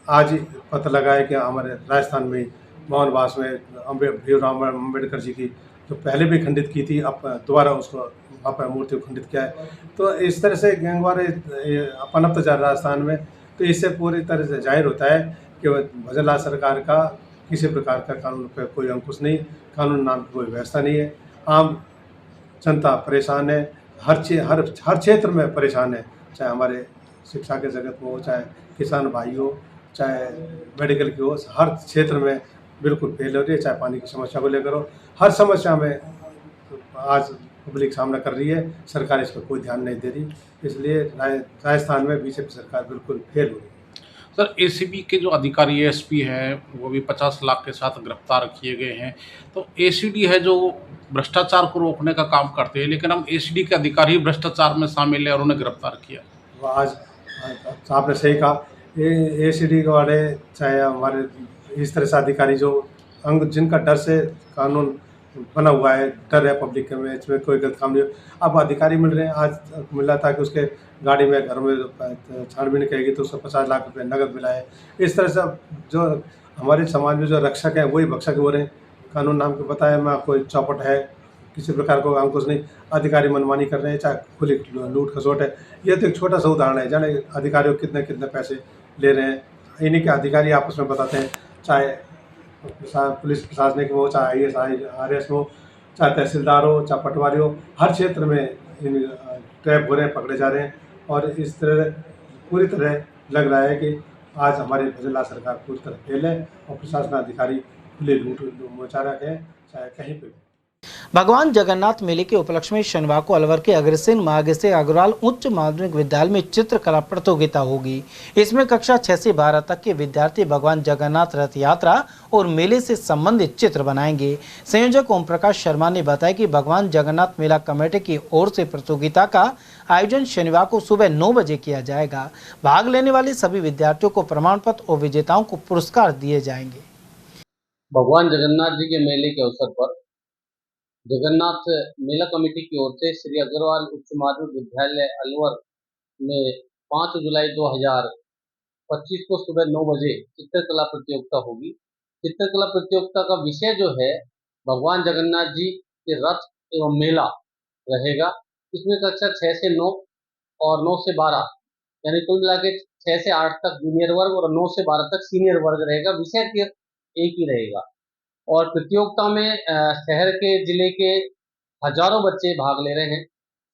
आज ही पता लगा है कि हमारे राजस्थान में मोहनबास में भीमराव अम्बेडकर जी की जो पहले भी खंडित की थी, अब दोबारा उसको वहाँ पर मूर्ति को खंडित किया है। तो इस तरह से गैंगवार पनपता जा रहा है राजस्थान में। तो इससे पूरी तरह से जाहिर होता है कि भजनलाल सरकार का किसी प्रकार का कानून पर कोई अंकुश नहीं, कानून नाम की कोई व्यवस्था नहीं है। आम जनता परेशान है, हर क्षेत्र में परेशान है, चाहे हमारे शिक्षा के जगत में हो, चाहे किसान भाई हो, चाहे मेडिकल की हो, हर क्षेत्र में बिल्कुल फेल हो रही है। चाहे पानी की समस्या को लेकर हो, हर समस्या में आज पब्लिक सामना कर रही है। सरकार इस पर कोई ध्यान नहीं दे रही, इसलिए राजस्थान में बीजेपी सरकार बिल्कुल फेल हो रही है। सर, एसीबी के जो अधिकारी एसपी हैं वो भी 50 लाख के साथ गिरफ्तार किए गए हैं। तो एसीडी है जो भ्रष्टाचार को रोकने का काम करते हैं, लेकिन हम एसीडी के अधिकारी भ्रष्टाचार में शामिल है और उन्हें गिरफ्तार किया। आज आपने सही कहा, एसीडी वाले चाहे हमारे इस तरह से अधिकारी जो जिनका डर से कानून बना हुआ है, डर है पब्लिक में, इसमें कोई गलत काम नहीं। अब अधिकारी मिल रहे हैं, आज मिल रहा था कि उसके गाड़ी में घर में छानबीन करेगी तो उसको 50 लाख रुपए नकद मिला है। इस तरह से जो हमारे समाज में जो रक्षक हैं वही भक्षक हो रहे हैं। कानून नाम को पता है, मैं कोई चौपट है, किसी प्रकार को अंकुश नहीं, अधिकारी मनमानी कर रहे हैं, चाहे खुली लूट खसोट है। यह तो एक छोटा सा उदाहरण है, जाने अधिकारियों कितने कितने पैसे ले रहे हैं। इन्हीं के अधिकारी आपस में बताते हैं, चाहे पुलिस प्रशासनिक हो, चाहे IAS RS हो, चाहे तहसीलदार हो, चाहे पटवारी हो, हर क्षेत्र में ट्रैप हो रहे हैं, पकड़े जा रहे हैं। और इस तरह पूरी तरह लग रहा है कि आज हमारी भजनलाल सरकार पूरी तरह फेल है और प्रशासन अधिकारी खुले लूट मचा रहे हैं, चाहे कहीं पर। भगवान जगन्नाथ मेले के उपलक्ष्य में शनिवार को अलवर के अग्रसेन मार्गेश्वर अग्रवाल उच्च माध्यमिक विद्यालय में चित्रकला प्रतियोगिता होगी। इसमें कक्षा 6 से 12 तक के विद्यार्थी भगवान जगन्नाथ रथ यात्रा और मेले से संबंधित चित्र बनाएंगे। संयोजक ओम प्रकाश शर्मा ने बताया कि भगवान जगन्नाथ मेला कमेटी की ओर से प्रतियोगिता का आयोजन शनिवार को सुबह 9 बजे किया जाएगा। भाग लेने वाले सभी विद्यार्थियों को प्रमाण पत्र और विजेताओं को पुरस्कार दिए जाएंगे। भगवान जगन्नाथ जी के मेले के अवसर पर जगन्नाथ मेला कमेटी की ओर से श्री अग्रवाल उच्च माध्यमिक विद्यालय अलवर में 5 जुलाई 2025 को सुबह 9 बजे चित्रकला प्रतियोगिता होगी। चित्रकला प्रतियोगिता का विषय जो है भगवान जगन्नाथ जी के रथ एवं मेला रहेगा। इसमें कक्षा 6 से 9 और 9 से 12 यानी कुल मिला के 6 से 8 तक जूनियर वर्ग और 9 से 12 तक सीनियर वर्ग रहेगा। विषय एक ही रहेगा और प्रतियोगिता में शहर के जिले के हजारों बच्चे भाग ले रहे हैं।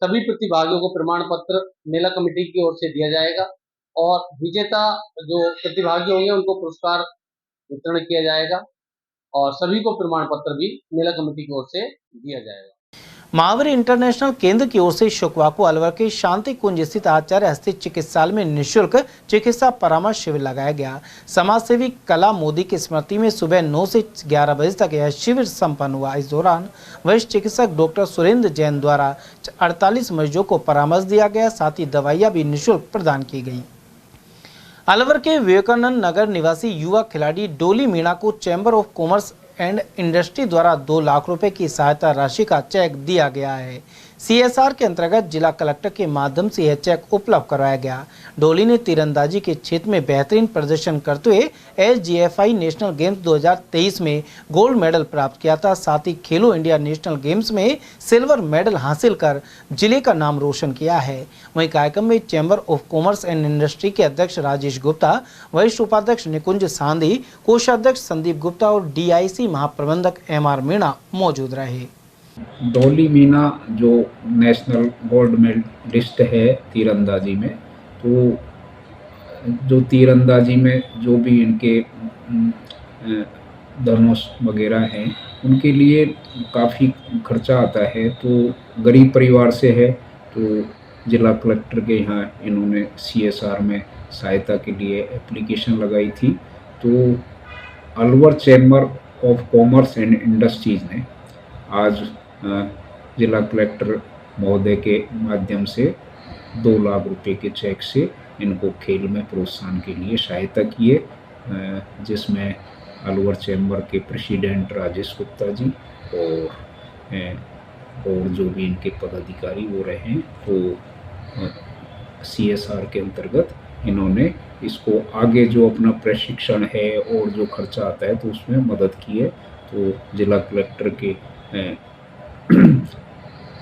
सभी प्रतिभागियों को प्रमाण पत्र मेला कमेटी की ओर से दिया जाएगा और विजेता जो प्रतिभागी होंगे उनको पुरस्कार वितरण किया जाएगा और सभी को प्रमाण पत्र भी मेला कमेटी की ओर से दिया जाएगा। महावीर इंटरनेशनल केंद्र की ओर से शुक्रवार को अलवर के शांति कुंज स्थित आचार्य हस्ती चिकित्सालय में निःशुल्क चिकित्सा परामर्श शिविर लगाया गया। समाज सेवी कला मोदी की स्मृति में सुबह 9 से 11 बजे तक यह शिविर संपन्न हुआ। इस दौरान वरिष्ठ चिकित्सक डॉक्टर सुरेंद्र जैन द्वारा 48 मरीजों को परामर्श दिया गया। साथ ही दवाइयां भी निःशुल्क प्रदान की गई। अलवर के विवेकानंद नगर निवासी युवा खिलाड़ी डोली मीणा को chamber of commerce and industry द्वारा 2 लाख रुपए की सहायता राशि का चेक दिया गया है। CSR के अंतर्गत जिला कलेक्टर के माध्यम से यह चेक उपलब्ध करवाया गया। डोली ने तीरंदाजी के क्षेत्र में बेहतरीन प्रदर्शन करते हुए SGFI नेशनल गेम्स 2023 में गोल्ड मेडल प्राप्त किया था। साथ ही खेलो इंडिया नेशनल गेम्स में सिल्वर मेडल हासिल कर जिले का नाम रोशन किया है। वहीं कार्यक्रम में chamber of commerce and industry के अध्यक्ष राजेश गुप्ता, वरिष्ठ उपाध्यक्ष निकुंज सांधी, कोषाध्यक्ष संदीप गुप्ता और DIC महाप्रबंधक MR मीणा मौजूद रहे। डोली मीना जो नेशनल गोल्ड मेडलिस्ट है तीरंदाजी में, तो जो तीरंदाजी में जो भी इनके धनुष वगैरह हैं उनके लिए काफ़ी खर्चा आता है। तो गरीब परिवार से है तो जिला कलेक्टर के यहाँ इन्होंने CSR में सहायता के लिए एप्लीकेशन लगाई थी। तो Alwar chamber of commerce and industries ने आज जिला कलेक्टर महोदय के माध्यम से 2 लाख रुपए के चेक से इनको खेल में प्रोत्साहन के लिए सहायता की है, जिसमें अलवर चैम्बर के प्रेसिडेंट राजेश गुप्ता जी और जो भी इनके पदाधिकारी वो रहे हैं, तो CSR के अंतर्गत इन्होंने इसको आगे जो अपना प्रशिक्षण है और जो खर्चा आता है तो उसमें मदद की है। तो जिला कलेक्टर के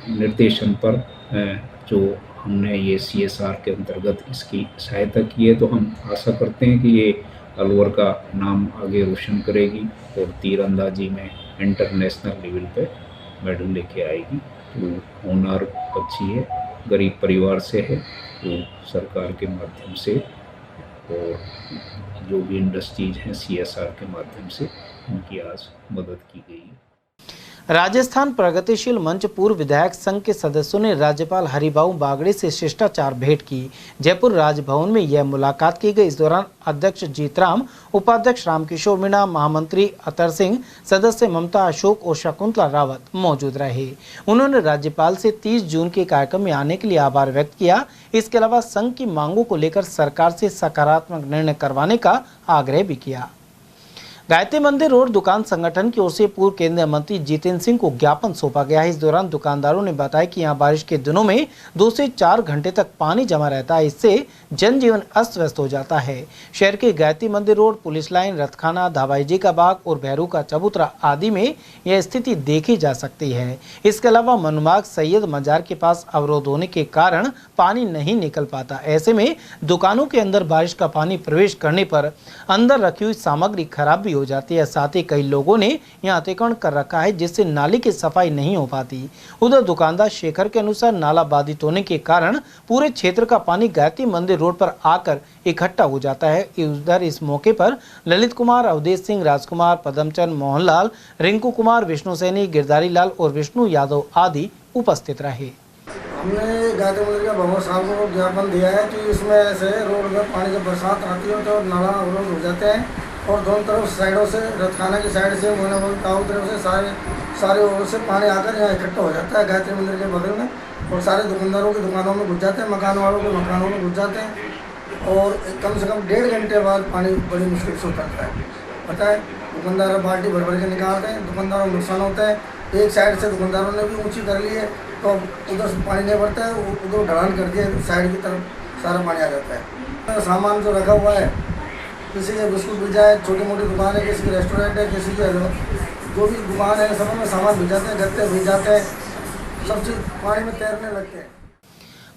निर्देशन पर जो हमने ये CSR के अंतर्गत इसकी सहायता की है, तो हम आशा करते हैं कि ये अलवर का नाम आगे रोशन करेगी और तीरंदाजी में इंटरनेशनल लेवल पे मेडल लेके आएगी। तो होनहार बच्ची है, गरीब परिवार से है, तो सरकार के माध्यम से और जो भी इंडस्ट्रीज हैं CSR के माध्यम से उनकी आज मदद की गई है। राजस्थान प्रगतिशील मंच पूर्व विधायक संघ के सदस्यों ने राज्यपाल हरिभाऊ बागड़े से शिष्टाचार भेंट की। जयपुर राजभवन में यह मुलाकात की गई। इस दौरान अध्यक्ष जीतराम, उपाध्यक्ष रामकिशोर मीणा, महामंत्री अतर सिंह, सदस्य ममता अशोक और शकुंतला रावत मौजूद रहे। उन्होंने राज्यपाल से 30 जून के कार्यक्रम में आने के लिए आभार व्यक्त किया। इसके अलावा संघ की मांगों को लेकर सरकार से सकारात्मक निर्णय करवाने का आग्रह भी किया। गायत्री मंदिर रोड दुकान संगठन की ओर से पूर्व केंद्रीय मंत्री जितेंद्र सिंह को ज्ञापन सौंपा गया है। इस दौरान दुकानदारों ने बताया कि यहां बारिश के दिनों में 2 से 4 घंटे तक पानी जमा रहता है। इससे जनजीवन अस्त व्यस्त हो जाता है। शहर के गायत्री मंदिर रोड, पुलिस लाइन, रथखाना, धाबाईजी का बाग और भैरू का चबूतरा आदि में यह स्थिति देखी जा सकती है। इसके अलावा मनमार्ग सैयद मजार के पास अवरोध होने के कारण पानी नहीं निकल पाता। ऐसे में दुकानों के अंदर बारिश का पानी प्रवेश करने पर अंदर रखी हुई सामग्री खराब भी हो जाती है। साथ ही कई लोगों ने यहाँ अतिक्रमण कर रखा है, जिससे नाली की सफाई नहीं हो पाती। उधर दुकानदार शेखर के अनुसार नाला बाधित होने के कारण पूरे क्षेत्र का पानी गायत्री मंदिर रोड पर आकर इकट्ठा हो जाता है। उधर इस मौके पर ललित कुमार, अवधेश सिंह, राजकुमार, पदमचंद, मोहनलाल, रिंकू कुमार, विष्णु सैनी, गिरधारी लाल और विष्णु यादव आदि उपस्थित रहे। हमने गायत्री मंदिर के भगवान साहब को ज्ञापन दिया है कि इसमें से रोड में पानी जब बरसात आती है तो नाला अवरोध हो जाते हैं और दोनों तरफ साइडों से रतखाना की साइड से टाउ तरफ से सारे ओर से पानी आकर यहाँ इकट्ठा हो जाता है गायत्री मंदिर के बगल में और सारे दुकानदारों की दुकानों में घुस जाते हैं, मकान वालों के मकानों में घुस जाते हैं और कम से कम 1.5 घंटे बाद पानी बड़ी मुश्किल से उतरता है। पता है, दुकानदार बाल्टी भर भर के निकालते हैं, दुकानदारों को नुकसान होता है। एक साइड से दुकानदारों ने भी ऊंची कर ली है तो उधर से पानी नहीं भरता है, उधर ढलान कर दिया साइड की तरफ सारा पानी आ जाता है। सामान जो रखा हुआ है, किसी के बिस्कुट भी जाए, छोटी मोटी दुकान है, किसी की रेस्टोरेंट है, किसी की जो भी दुकान है, सब में सामान भिज जाते हैं, गत्ते भिज जाते हैं, सब चीज़ पानी में तैरने लगते हैं।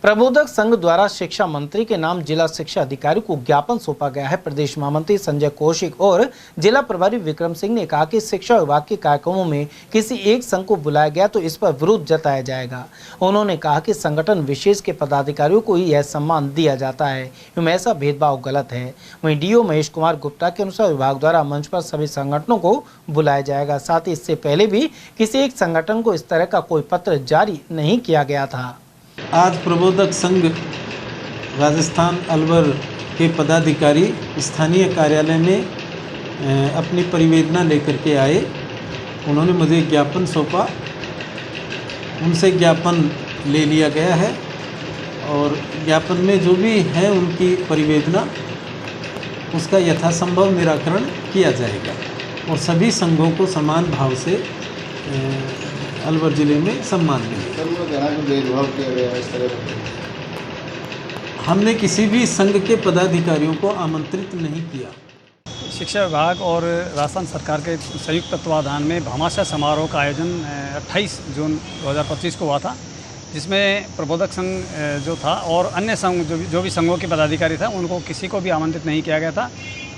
प्रबोधक संघ द्वारा शिक्षा मंत्री के नाम जिला शिक्षा अधिकारी को ज्ञापन सौंपा गया है। प्रदेश महामंत्री संजय कौशिक और जिला प्रभारी विक्रम सिंह ने कहा कि शिक्षा विभाग के कार्यक्रमों में किसी एक संघ को बुलाया गया तो इस पर विरोध जताया जाएगा। उन्होंने कहा कि संगठन विशेष के पदाधिकारियों को ही यह सम्मान दिया जाता है, एवं ऐसा भेदभाव गलत है। वहीं डीओ महेश कुमार गुप्ता के अनुसार विभाग द्वारा मंच पर सभी संगठनों को बुलाया जाएगा। साथ ही इससे पहले भी किसी एक संगठन को इस तरह का कोई पत्र जारी नहीं किया गया था। आज प्रबोधक संघ राजस्थान अलवर के पदाधिकारी स्थानीय कार्यालय में अपनी परिवेदना लेकर के आए। उन्होंने मुझे ज्ञापन सौंपा, उनसे ज्ञापन ले लिया गया है और ज्ञापन में जो भी है उनकी परिवेदना, उसका यथासंभव निराकरण किया जाएगा और सभी संघों को समान भाव से अलवर जिले में सम्मान मिलेगा। हमने किसी भी संघ के पदाधिकारियों को आमंत्रित नहीं किया। शिक्षा विभाग और राजस्थान सरकार के संयुक्त तत्वाधान में भामाशाह समारोह का आयोजन 28 जून 2025 को हुआ था, जिसमें प्रबोधक संघ जो था और अन्य संघ जो भी संघों के पदाधिकारी था उनको किसी को भी आमंत्रित नहीं किया गया था।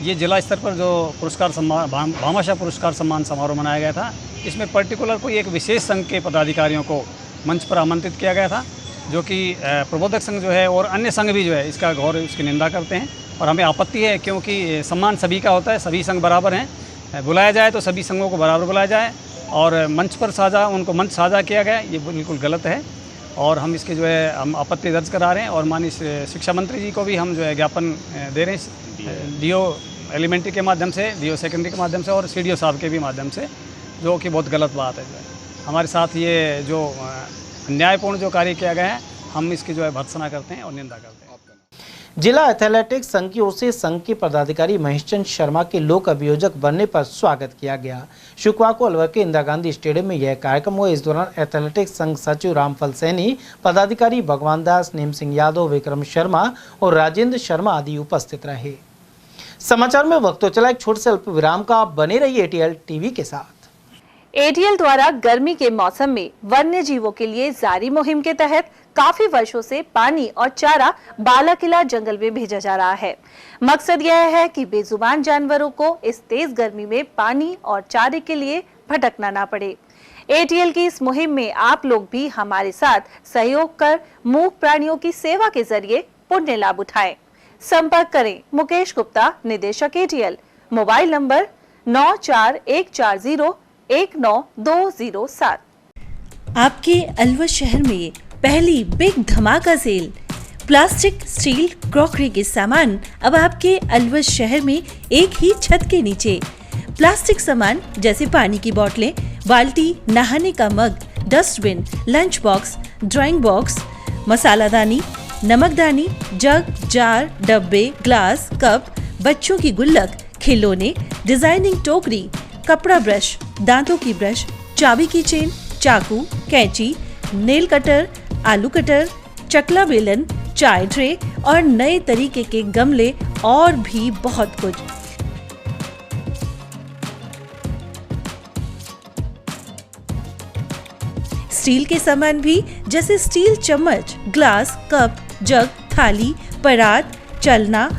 ये जिला स्तर पर जो पुरस्कार भामाशाह पुरस्कार सम्मान समारोह मनाया गया था, इसमें पर्टिकुलर कोई एक विशेष संघ के पदाधिकारियों को मंच पर आमंत्रित किया गया था, जो कि प्रबोधक संघ जो है और अन्य संघ भी जो है इसका घोर उसकी निंदा करते हैं और हमें आपत्ति है, क्योंकि सम्मान सभी का होता है, सभी संघ बराबर हैं। बुलाया जाए तो सभी संघों को बराबर बुलाया जाए और मंच पर उनको मंच साझा किया गया, ये बिल्कुल गलत है और हम इसके जो है हम आपत्ति दर्ज करा रहे हैं और माननीय शिक्षा मंत्री जी को भी हम जो है ज्ञापन दे रहे हैं, डीओ एलिमेंट्री के माध्यम से, डीओ सेकेंडरी के माध्यम से और सीडीओ साहब के भी माध्यम से, जो कि बहुत गलत बात है। जो है हमारे साथ ये जो अन्यायपूर्ण जो कार्य किया गया है, हम इसकी जो है भर्त्सना करते हैं और निंदा करते हैं। जिला एथलेटिक्स संघ की ओर से संघ के पदाधिकारी महेशचंद शर्मा के लोक अभियोजक बनने पर स्वागत किया गया। शुक्रवार को अलवर के इंदिरा गांधी स्टेडियम में यह कार्यक्रम हुआ। इस दौरान एथलेटिक्स संघ सचिव रामफल सैनी, पदाधिकारी भगवान दास, नीम सिंह यादव, विक्रम शर्मा और राजेंद्र शर्मा आदि उपस्थित रहे। समाचार में वक्त तो चला एक छोटे से अल्प विराम का, बने रहिए एटीएल टीवी के साथ। एटीएल द्वारा गर्मी के मौसम में वन्य जीवों के लिए जारी मुहिम के तहत काफी वर्षों से पानी और चारा बालाकिला जंगल में भेजा जा रहा है। मकसद यह है कि बेजुबान जानवरों को इस तेज गर्मी में पानी और चारे के लिए भटकना ना पड़े। एटीएल की इस मुहिम में आप लोग भी हमारे साथ सहयोग कर मूक प्राणियों की सेवा के जरिए पुण्य लाभ उठाएं। संपर्क करें मुकेश गुप्ता, निदेशक एटीएल, मोबाइल नंबर 9414019207। आपके अलवर शहर में पहली बिग धमाका सेल, प्लास्टिक, स्टील, क्रॉकरी के सामान अब आपके अलवर शहर में एक ही छत के नीचे। प्लास्टिक सामान जैसे पानी की बोतलें, बाल्टी, नहाने का mug, dustbin, lunch box, drawing box, मसालादानी, नमकदानी, जग, जार, डब्बे, ग्लास, कप, बच्चों की गुल्लक, खिलौने, डिजाइनिंग टोकरी, कपड़ा ब्रश, दांतों की ब्रश, चाबी की चेन, चाकू, कैंची, नेल कटर, आलू कटर, चकला बेलन, चाय ट्रे और नए तरीके के गमले और भी बहुत कुछ। स्टील के सामान भी जैसे स्टील चम्मच, ग्लास, कप, जग, थाली, परात, चलना,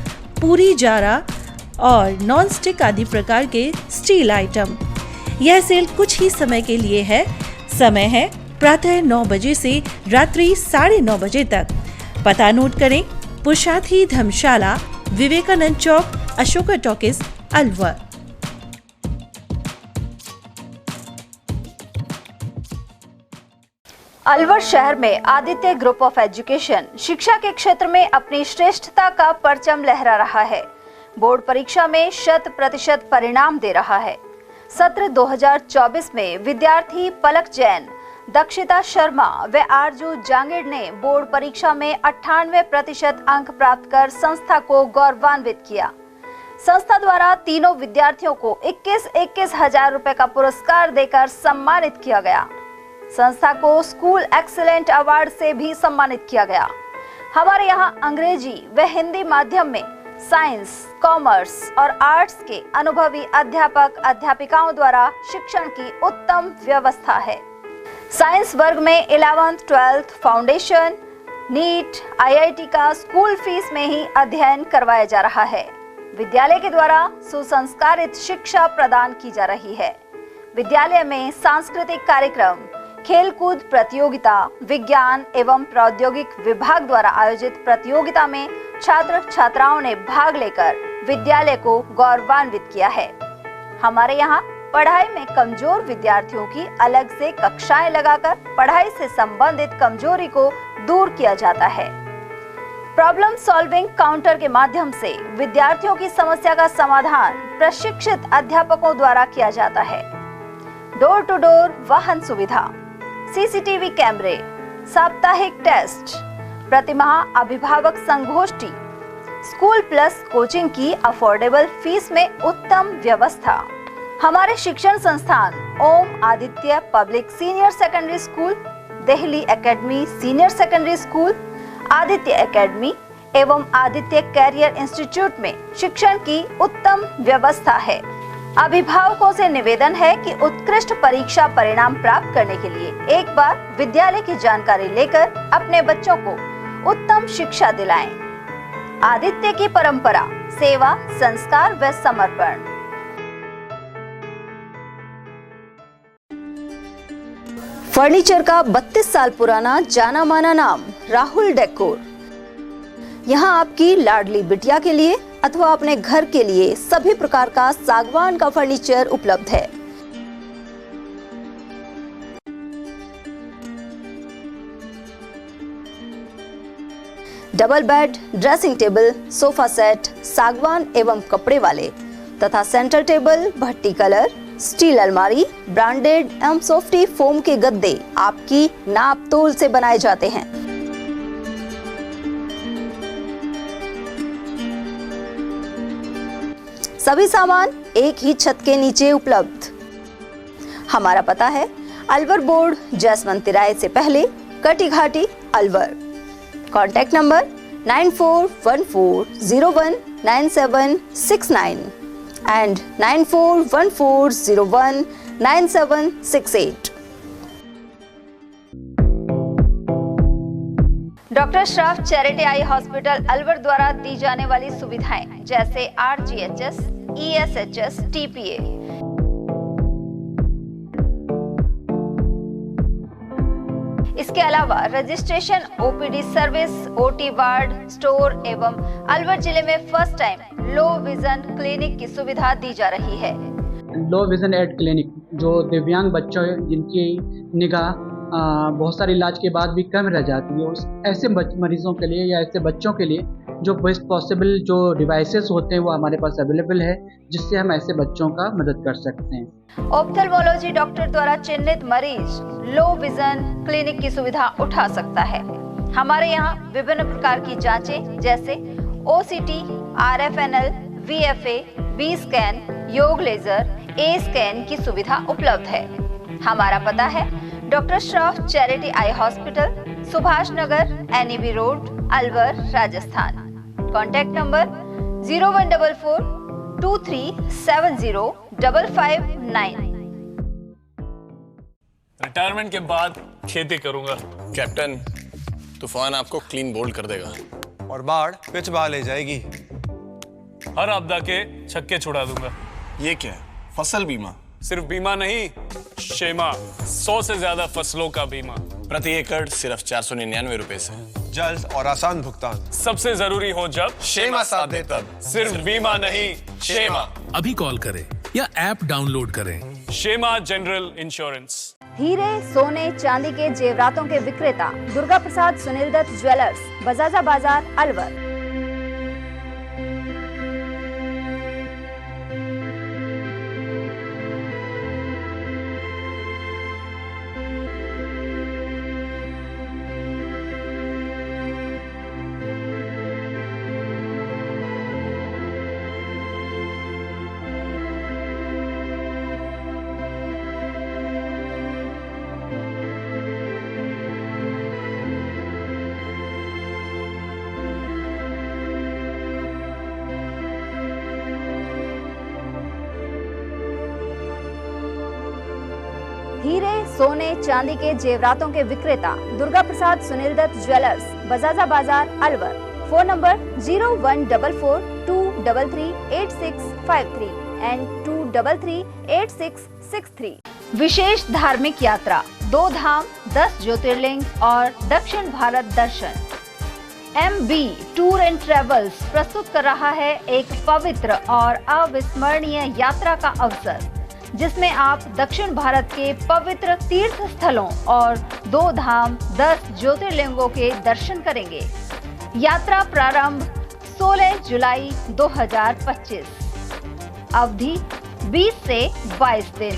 पूरी जारा और नॉन स्टिक आदि प्रकार के स्टील आइटम। यह सेल कुछ ही समय के लिए है। समय है प्रातः 9 बजे से रात्रि 9:30 बजे तक। पता नोट करें, पुरुषार्थी धर्मशाला, विवेकानंद चौक, अशोका टॉकीज, अलवर। अलवर शहर में आदित्य ग्रुप ऑफ एजुकेशन शिक्षा के क्षेत्र में अपनी श्रेष्ठता का परचम लहरा रहा है। बोर्ड परीक्षा में 100% परिणाम दे रहा है। सत्र 2024 में विद्यार्थी पलक जैन, दक्षिता शर्मा व आरजू जांगीड़ ने बोर्ड परीक्षा में 98% अंक प्राप्त कर संस्था को गौरवान्वित किया। संस्था द्वारा तीनों विद्यार्थियों को 21-21 हजार रुपए का पुरस्कार देकर सम्मानित किया गया। संस्था को स्कूल एक्सीलेंट अवार्ड से भी सम्मानित किया गया। हमारे यहाँ अंग्रेजी व हिंदी माध्यम में साइंस, कॉमर्स और आर्ट्स के अनुभवी अध्यापक अध्यापिकाओं द्वारा शिक्षण की उत्तम व्यवस्था है। साइंस वर्ग में 11th, 12th foundation, NEET, IIT का स्कूल फीस में ही अध्ययन करवाया जा रहा है। विद्यालय के द्वारा सुसंस्कारित शिक्षा प्रदान की जा रही है। विद्यालय में सांस्कृतिक कार्यक्रम, खेलकूद प्रतियोगिता, विज्ञान एवं प्रौद्योगिक विभाग द्वारा आयोजित प्रतियोगिता में छात्र छात्राओं ने भाग लेकर विद्यालय को गौरवान्वित किया है। हमारे यहाँ पढ़ाई में कमजोर विद्यार्थियों की अलग से कक्षाएं लगाकर पढ़ाई से संबंधित कमजोरी को दूर किया जाता है। प्रॉब्लम सॉल्विंग काउंटर के माध्यम से विद्यार्थियों की समस्या का समाधान प्रशिक्षित अध्यापकों द्वारा किया जाता है। डोर टू डोर वाहन सुविधा, CCTV कैमरे, साप्ताहिक टेस्ट, प्रतिमाह अभिभावक संगोष्ठी, स्कूल प्लस कोचिंग की अफोर्डेबल फीस में उत्तम व्यवस्था। हमारे शिक्षण संस्थान Om Aditya public senior secondary school, Delhi academy senior secondary school, Aditya academy एवं आदित्य कैरियर इंस्टीट्यूट में शिक्षण की उत्तम व्यवस्था है। अभिभावकों से निवेदन है कि उत्कृष्ट परीक्षा परिणाम प्राप्त करने के लिए एक बार विद्यालय की जानकारी लेकर अपने बच्चों को उत्तम शिक्षा दिलाएं। आदित्य की परंपरा, सेवा, संस्कार व समर्पण। फर्नीचर का 32 साल पुराना जाना माना नाम राहुल डेकोर। यहाँ आपकी लाडली बिटिया के लिए अथवा अपने घर के लिए सभी प्रकार का सागवान का फर्नीचर उपलब्ध है। Double bed, dressing table, sofa set सागवान एवं कपड़े वाले तथा सेंटर टेबल, भट्टी कलर, स्टील अलमारी, ब्रांडेड एवं सॉफ्टी फोम के गद्दे आपकी नाप तोल से बनाए जाते हैं। सभी सामान एक ही छत के नीचे उपलब्ध। हमारा पता है अलवर बोर्ड, जसवंत तिराहे से पहले, कटी घाटी, Alwar. Contact number 9414019769 and 9414019768। Doctor Shroff charity eye hospital Alwar द्वारा दी जाने वाली सुविधाएं जैसे RGHS, ESHS, TPA। इसके अलावा registration, OPD service, OT ward, store एवं अलवर जिले में first time low vision clinic की सुविधा दी जा रही है। लो विजन एड क्लिनिक जो दिव्यांग बच्चों जिनकी निगाह बहुत सारे इलाज के बाद भी कम रह जाती है, उस ऐसे मरीजों के लिए या ऐसे बच्चों के लिए जो बेस्ट पॉसिबल जो डिवाइसेस होते हैं वो हमारे पास अवेलेबल है, जिससे हम ऐसे बच्चों का मदद कर सकते हैं। ऑप्थेल्मोलॉजी डॉक्टर द्वारा चिन्हित मरीज लो विजन क्लिनिक की सुविधा उठा सकता है। हमारे यहाँ विभिन्न प्रकार की जांचें जैसे OCT, RFNL, VFA, B scan, YAG laser, A scan की सुविधा उपलब्ध है। हमारा पता है doctor Shroff charity eye hospital, Subhash Nagar, NEB road, Alwar, Rajasthan. Contact number 014423705559। रिटायरमेंट के बाद खेती करूंगा। कैप्टन, तूफान आपको क्लीन बोल्ड कर देगा और बाढ़ पिच बहा ले जाएगी। हर आपदा के छक्के छुड़ा दूंगा। ये क्या है? फसल बीमा? सिर्फ बीमा नहीं, शेमा, 100 से ज्यादा फसलों का बीमा, प्रति एकड़ सिर्फ 499 रुपए से। जल्द और आसान भुगतान, सबसे जरूरी हो जब शेमा साथ दे तब। सिर्फ बीमा नहीं, शेमा। अभी कॉल करें या ऐप डाउनलोड करें। शेमा जनरल इंश्योरेंस। हीरे, सोने, चांदी के जेवरातों के विक्रेता दुर्गा प्रसाद सुनील दत्त ज्वेलर्स, बजाजा बाजार, अलवर। हीरे, सोने, चांदी के जेवरातों के विक्रेता Durga Prasad Sunil Dutt jewellers, Bajaja Bazaar, Alwar. Phone number 0144233863 and 23386663। विशेष धार्मिक यात्रा, 2 धाम, 10 ज्योतिर्लिंग और दक्षिण भारत दर्शन। MB टूर एंड ट्रेवल्स प्रस्तुत कर रहा है एक पवित्र और अविस्मरणीय यात्रा का अवसर, जिसमें आप दक्षिण भारत के पवित्र तीर्थ स्थलों और 2 धाम, 10 ज्योतिर्लिंगों के दर्शन करेंगे। यात्रा प्रारंभ 16 जुलाई 2025, अवधि 20 से 22 दिन।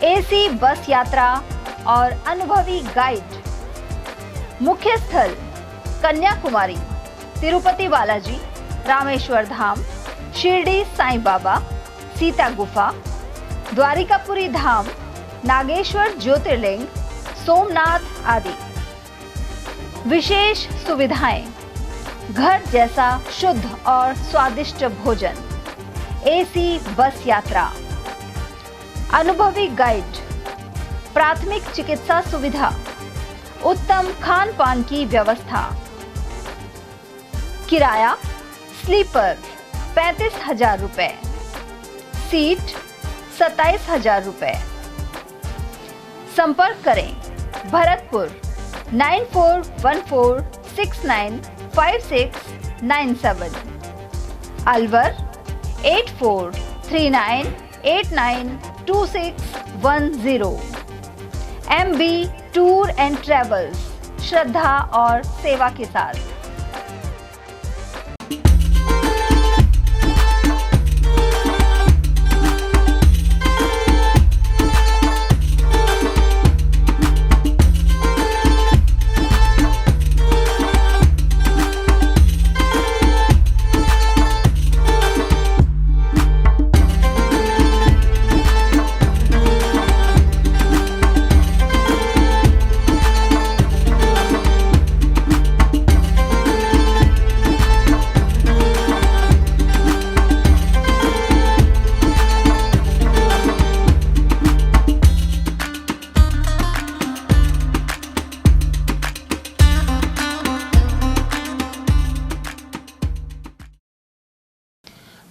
AC बस यात्रा और अनुभवी गाइड। मुख्य स्थल कन्याकुमारी, तिरुपति बालाजी, रामेश्वर धाम, शिरडी साईं बाबा, सीता गुफा, द्वारिकापुरी धाम, नागेश्वर ज्योतिर्लिंग, सोमनाथ आदि। विशेष सुविधाएं, घर जैसा शुद्ध और स्वादिष्ट भोजन, AC बस यात्रा, अनुभवी गाइड, प्राथमिक चिकित्सा सुविधा, उत्तम खान पान की व्यवस्था। किराया स्लीपर 35,000 रुपए, सीट 27,000 रुपए। संपर्क करें Bharatpur 9414695697, Alwar 8439892610। MB tour and travels, श्रद्धा और सेवा के साथ।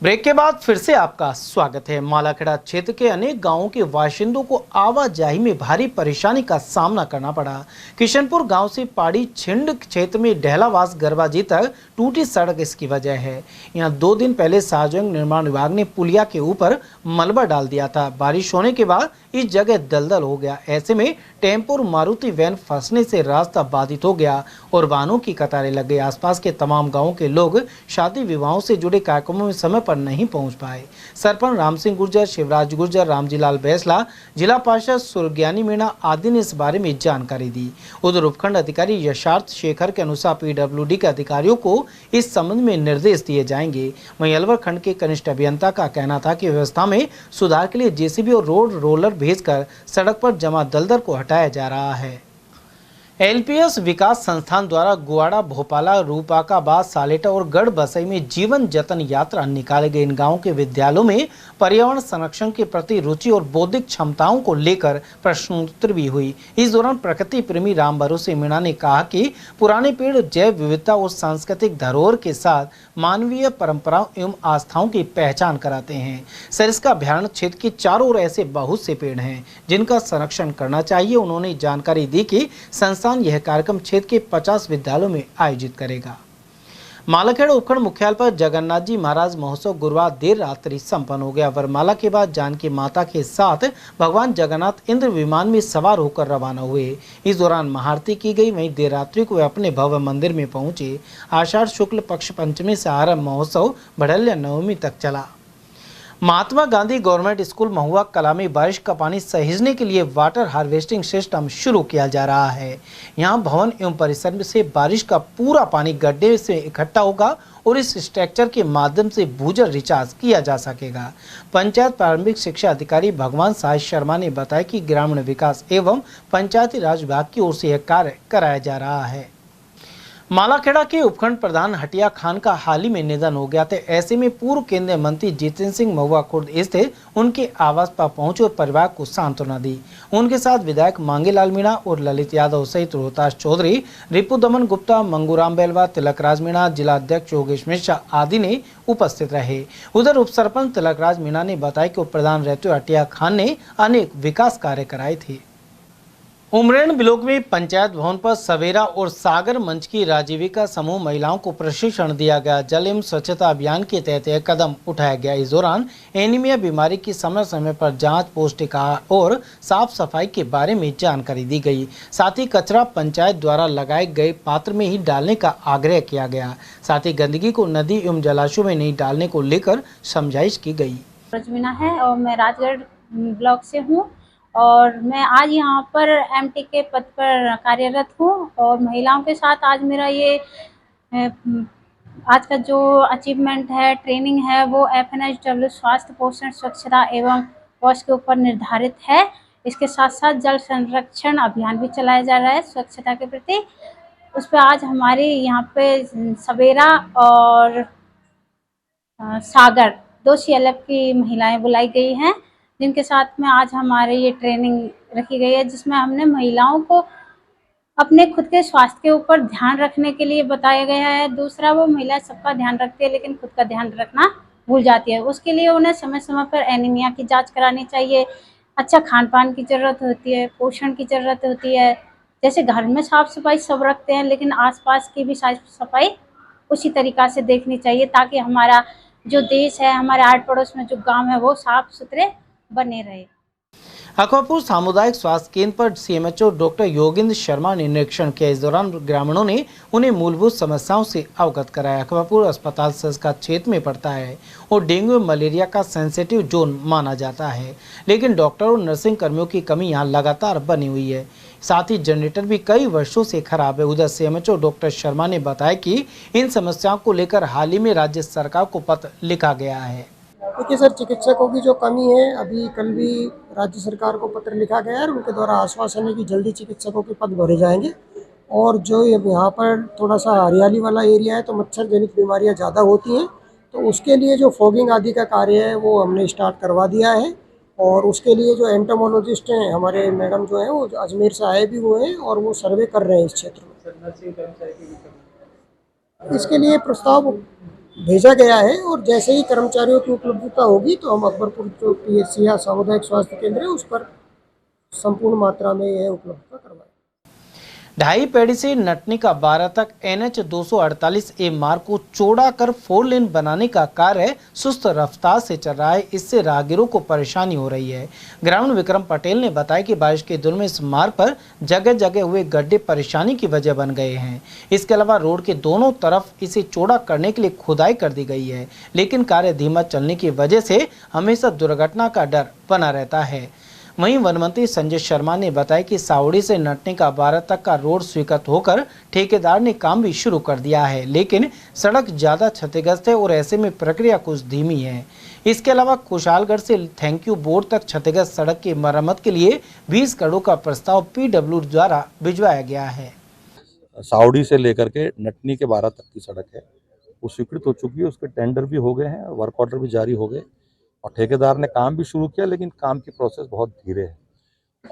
ब्रेक के बाद फिर से आपका स्वागत है। मालाखेड़ा क्षेत्र के अनेक गांवों के बाशिंदों को आवाजाही में भारी परेशानी का सामना करना पड़ा। किशनपुर गांव से पाड़ी छिंड क्षेत्र में डहलावास गरबाजी तक टूटी सड़क इसकी वजह है। यहां 2 दिन पहले सार्वजनिक निर्माण विभाग ने पुलिया के ऊपर मलबा डाल दिया था। बारिश होने के बाद इस जगह दलदल हो गया। ऐसे में टेम्पो और मारुति वैन फंसने से रास्ता बाधित हो गया और वाहनों की कतारें लग गई। आसपास के तमाम गांवों के लोग शादी विवाहों से जुड़े कार्यक्रमों में समय पर नहीं पहुंच पाए। सरपंच राम सिंह गुर्जर, शिवराज गुर्जर, रामजीलाल बैसला, जिला पार्षद सुरज्ञानी मीणा आदि ने इस बारे में जानकारी दी। उधर उपखंड अधिकारी यशार्थ शेखर के अनुसार PWD के अधिकारियों को इस संबंध में निर्देश दिए जाएंगे। वहीं अलवर खंड के कनिष्ठ अभियंता का कहना था कि व्यवस्था में सुधार के लिए JCB और रोड रोलर भेजकर सड़क पर जमा दलदल को हटाया जा रहा है। एलपीएस विकास संस्थान द्वारा गुआड़ा, भोपाला, रूपाकाबाद, सालेटा और गढ़ बसई में जीवन जतन यात्रा निकाले गए इन गांवों के विद्यालयों में पर्यावरण संरक्षण के प्रति रुचि और बौद्धिक क्षमताओं को लेकर प्रश्नोत्तरी भी हुई। इस दौरान प्रकृति प्रेमी राम भरोसे मीणा ने कहा कि पुराने पेड़ जैव विविधता और सांस्कृतिक धरोहर के साथ मानवीय परंपराओं एवं आस्थाओं की पहचान कराते हैं। सरिस्का अभयारण्य क्षेत्र के चारों ओर ऐसे बहुत से पेड़ हैं जिनका संरक्षण करना चाहिए। उन्होंने जानकारी दी कि यह कार्यक्रम क्षेत्र के 50 विद्यालयों में आयोजित करेगा। मालाखेड़ा उपखंड मुख्यालय पर जगन्नाथ जी महाराज महोत्सव गुरुवार देर रात्रि संपन्न हो गया। वरमाला के बाद जानकी माता के साथ भगवान जगन्नाथ इंद्र विमान में सवार होकर रवाना हुए। इस दौरान महाआरती की गई। वहीं देर रात्रि को वे अपने भव्य मंदिर में पहुंचे। आषाढ़ शुक्ल पक्ष पंचमी से आरंभ महोत्सव बढ़ल्या नवमी तक चला। महात्मा गांधी गवर्नमेंट स्कूल महुआ कला में बारिश का पानी सहेजने के लिए वाटर हार्वेस्टिंग सिस्टम शुरू किया जा रहा है। यहां भवन एवं परिसर से बारिश का पूरा पानी गड्ढे से इकट्ठा होगा और इस स्ट्रक्चर के माध्यम से भूजल रिचार्ज किया जा सकेगा। पंचायत प्रारंभिक शिक्षा अधिकारी भगवान साय शर्मा ने बताया कि ग्रामीण विकास एवं पंचायती राज विभाग की ओर से यह कार्य कराया जा रहा है। मालाखेड़ा के उपखंड प्रधान हटिया खान का हाल ही में निधन हो गया था। ऐसे में पूर्व केंद्रीय मंत्री जितेंद्र सिंह महुआ खुर्द स्थित उनके आवास पर पहुंचे और परिवार को सांत्वना दी। उनके साथ विधायक मांगेलाल मीणा और ललित यादव सहित रोहतास चौधरी, रिपु दमन गुप्ता, मंगूराम बेलवा, तिलकराज मीणा, जिला अध्यक्ष योगेश मिश्रा आदि ने उपस्थित रहे। उधर उप सरपंच तिलकराज मीणा ने बताया कि उप प्रधान रहते हटिया खान ने अनेक विकास कार्य कराए थे। उमरेण ब्लॉक में पंचायत भवन पर सवेरा और सागर मंच की राजीविका समूह महिलाओं को प्रशिक्षण दिया गया। जल एवं स्वच्छता अभियान के तहत यह कदम उठाया गया। इस दौरान एनीमिया बीमारी की समय समय पर जांच, पौष्टिक आहार और साफ सफाई के बारे में जानकारी दी गई। साथ ही कचरा पंचायत द्वारा लगाए गए पात्र में ही डालने का आग्रह किया गया। साथ ही गंदगी को नदी एवं जलाशयों में नहीं डालने को लेकर समझाइश की गई। रजमीना है और मैं राजगढ़ ब्लॉक से हूँ और मैं आज यहाँ पर एमटी के पद पर कार्यरत हूँ और महिलाओं के साथ आज मेरा ये आज का जो अचीवमेंट है, ट्रेनिंग है, वो FNSW स्वास्थ्य, पोषण, स्वच्छता एवं पौष के ऊपर निर्धारित है। इसके साथ साथ जल संरक्षण अभियान भी चलाया जा रहा है स्वच्छता के प्रति। उस पर आज हमारे यहाँ पे सवेरा और सागर 2 CLF की महिलाएं बुलाई गई हैं, जिनके साथ में आज हमारे ये ट्रेनिंग रखी गई है, जिसमें हमने महिलाओं को अपने खुद के स्वास्थ्य के ऊपर ध्यान रखने के लिए बताया गया है। दूसरा, वो महिला सबका ध्यान रखती है लेकिन खुद का ध्यान रखना भूल जाती है। उसके लिए उन्हें समय समय पर एनीमिया की जांच करानी चाहिए। अच्छा खान पान की ज़रूरत होती है, पोषण की ज़रूरत होती है। जैसे घर में साफ़ सफाई सब रखते हैं, लेकिन आसपास की भी साफ सफाई उसी तरीक़ा से देखनी चाहिए, ताकि हमारा जो देश है, हमारे आस पड़ोस में जो गाँव है, वो साफ़ सुथरे बने रहे। अकबरपुर सामुदायिक स्वास्थ्य केंद्र पर CMHO डॉक्टर योगेंद्र शर्मा ने निरीक्षण किया। इस दौरान ग्रामीणों ने उन्हें मूलभूत समस्याओं से अवगत कराया। अकबरपुर अस्पताल सरिस्का क्षेत्र में पड़ता है और डेंगू मलेरिया का सेंसिटिव जोन माना जाता है, लेकिन डॉक्टर और नर्सिंग कर्मियों की कमी यहाँ लगातार बनी हुई है। साथ ही जनरेटर भी कई वर्षों से खराब है। उधर CMHO डॉक्टर शर्मा ने बताया कि इन समस्याओं को लेकर हाल ही में राज्य सरकार को पत्र लिखा गया है। देखिए सर, चिकित्सकों की जो कमी है, अभी कल भी राज्य सरकार को पत्र लिखा गया है और उनके द्वारा आश्वासन है कि जल्दी चिकित्सकों के पद भरे जाएंगे। और जो यहाँ पर थोड़ा सा हरियाली वाला एरिया है तो मच्छर जनित बीमारियाँ ज़्यादा होती हैं, तो उसके लिए जो फॉगिंग आदि का कार्य है वो हमने स्टार्ट करवा दिया है। और उसके लिए जो एंटोमोलॉजिस्ट हैं हमारे मैडम जो हैं, वो अजमेर से आए भी हुए हैं और वो सर्वे कर रहे हैं इस क्षेत्र में। इसके लिए प्रस्ताव भेजा गया है और जैसे ही कर्मचारियों की उपलब्धता होगी तो हम अकबरपुर जो PHC या सामुदायिक स्वास्थ्य केंद्र है उस पर संपूर्ण मात्रा में यह उपलब्धता करवाएं। ढाई पेड़ी से नटनी का 12 तक NH 248A मार्ग को चौड़ा कर 4 लेन बनाने का कार्य सुस्त रफ्तार से चल रहा है। इससे राहगीरों को परेशानी हो रही है। ग्रामीण विक्रम पटेल ने बताया कि बारिश के दिनों में इस मार्ग पर जगह जगह हुए गड्ढे परेशानी की वजह बन गए हैं। इसके अलावा रोड के दोनों तरफ इसे चौड़ा करने के लिए खुदाई कर दी गई है, लेकिन कार्य धीमा चलने की वजह से हमेशा दुर्घटना का डर बना रहता है। वहीं वन मंत्री संजय शर्मा ने बताया कि सावड़ी से नटनी का 12 तक का रोड स्वीकृत होकर ठेकेदार ने काम भी शुरू कर दिया है, लेकिन सड़क ज़्यादा क्षतिग्रस्त है और ऐसे में प्रक्रिया कुछ धीमी है। इसके अलावा कुशालगढ़ से थैंक यू बोर्ड तक क्षतिग्रस्त सड़क की मरम्मत के लिए 20 करोड़ का प्रस्ताव PW द्वारा भिजवाया गया है। सावड़ी से लेकर के नटनी के 12 तक की सड़क है, वो स्वीकृत हो चुकी है, उसके टेंडर भी हो गए हैं, वर्क ऑर्डर भी जारी हो गए और ठेकेदार ने काम भी शुरू किया, लेकिन काम की प्रोसेस बहुत धीरे है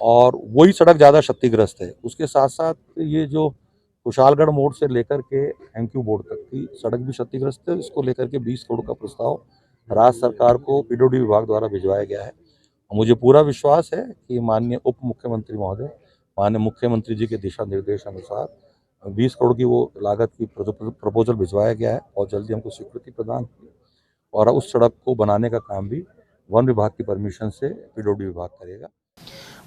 और वही सड़क ज़्यादा क्षतिग्रस्त है। उसके साथ साथ ये जो कुशालगढ़ मोड़ से लेकर के थैंक यू बोर्ड तक की सड़क भी क्षतिग्रस्त है। इसको लेकर के 20 करोड़ का प्रस्ताव राज्य सरकार को PWD विभाग द्वारा भिजवाया गया है। मुझे पूरा विश्वास है कि माननीय उप मुख्यमंत्री महोदय, माननीय मुख्यमंत्री जी के दिशा निर्देश अनुसार 20 करोड़ की वो लागत की प्रपोजल भिजवाया गया है और जल्दी हमको स्वीकृति प्रदान की और उस सड़क को बनाने का काम भी वन विभाग की परमिशन से PWD विभाग करेगा।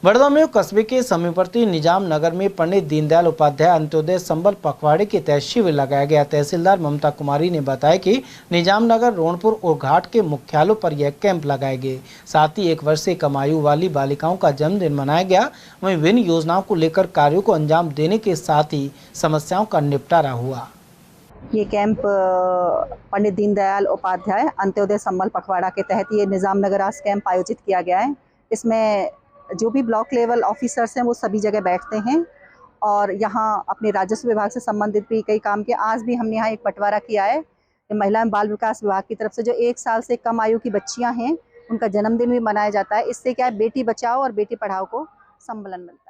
बड़ौदा कस्बे के समीपवर्ती निजाम नगर में पंडित दीनदयाल उपाध्याय अंत्योदय संबल पखवाड़े के तहत शिविर लगाया गया। तहसीलदार ममता कुमारी ने बताया कि निजाम नगर, रोनपुर और घाट के मुख्यालयों पर यह कैंप लगाए गए। साथ ही 1 वर्ष से कम आयु वाली बालिकाओं का जन्मदिन मनाया गया। वहीं विभिन्न योजनाओं को लेकर कार्यों को अंजाम देने के साथ ही समस्याओं का निपटारा हुआ। ये कैंप पंडित दीनदयाल उपाध्याय अंत्योदय संबल पखवाड़ा के तहत ये निजाम नगर आज कैंप आयोजित किया गया है। इसमें जो भी ब्लॉक लेवल ऑफिसर्स हैं वो सभी जगह बैठते हैं और यहाँ अपने राजस्व विभाग से संबंधित भी कई काम किए। आज भी हमने यहाँ एक बंटवारा किया है महिला एवं बाल विकास विभाग की तरफ से। जो 1 साल से कम आयु की बच्चियाँ हैं उनका जन्मदिन भी मनाया जाता है। इससे क्या है, बेटी बचाओ और बेटी पढ़ाओ को सम्बलन मिलता है।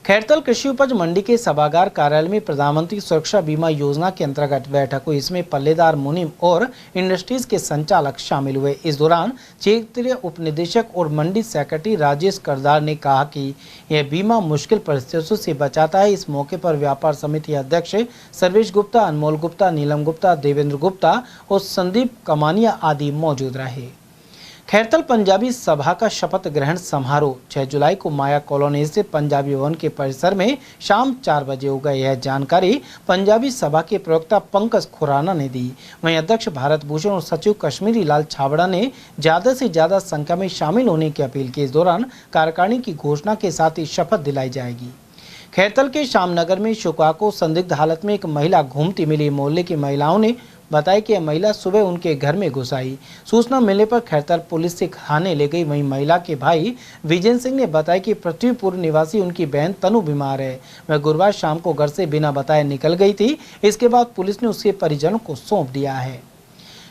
खैरतल कृषि उपज मंडी के सभागार कार्यालय में प्रधानमंत्री सुरक्षा बीमा योजना के अंतर्गत बैठक हुई। इसमें पल्लेदार मुनीम और इंडस्ट्रीज के संचालक शामिल हुए। इस दौरान क्षेत्रीय उप निदेशक और मंडी सेक्रेटरी राजेश करदार ने कहा कि यह बीमा मुश्किल परिस्थितियों से बचाता है। इस मौके पर व्यापार समिति अध्यक्ष सर्वेश गुप्ता, अनमोल गुप्ता, नीलम गुप्ता, देवेंद्र गुप्ता और संदीप कमानिया आदि मौजूद रहे। खैरतल पंजाबी सभा का शपथ ग्रहण समारोह 6 जुलाई को माया कॉलोनी से पंजाबी भवन के परिसर में शाम 4 बजे होगा। यह जानकारी पंजाबी सभा के प्रवक्ता पंकज खुराना ने दी। वहीं अध्यक्ष भारत भूषण और सचिव कश्मीरी लाल छाबड़ा ने ज्यादा से ज्यादा संख्या में शामिल होने की अपील की। इस दौरान कार्यकारिणी की घोषणा के साथ ही शपथ दिलाई जाएगी। खैरतल के श्यामनगर में शुक्रवार को संदिग्ध हालत में एक महिला घूमती मिली। मोहल्ले की महिलाओं ने बताया कि यह महिला सुबह उनके घर में घुस आई। सूचना मिलने पर खैरतल पुलिस से थाने ले गई। वहीं महिला के भाई विजय सिंह ने बताया कि पृथ्वीपुर निवासी उनकी बहन तनु बीमार है। वह गुरुवार शाम को घर से बिना बताए निकल गई थी। इसके बाद पुलिस ने उसके परिजनों को सौंप दिया है।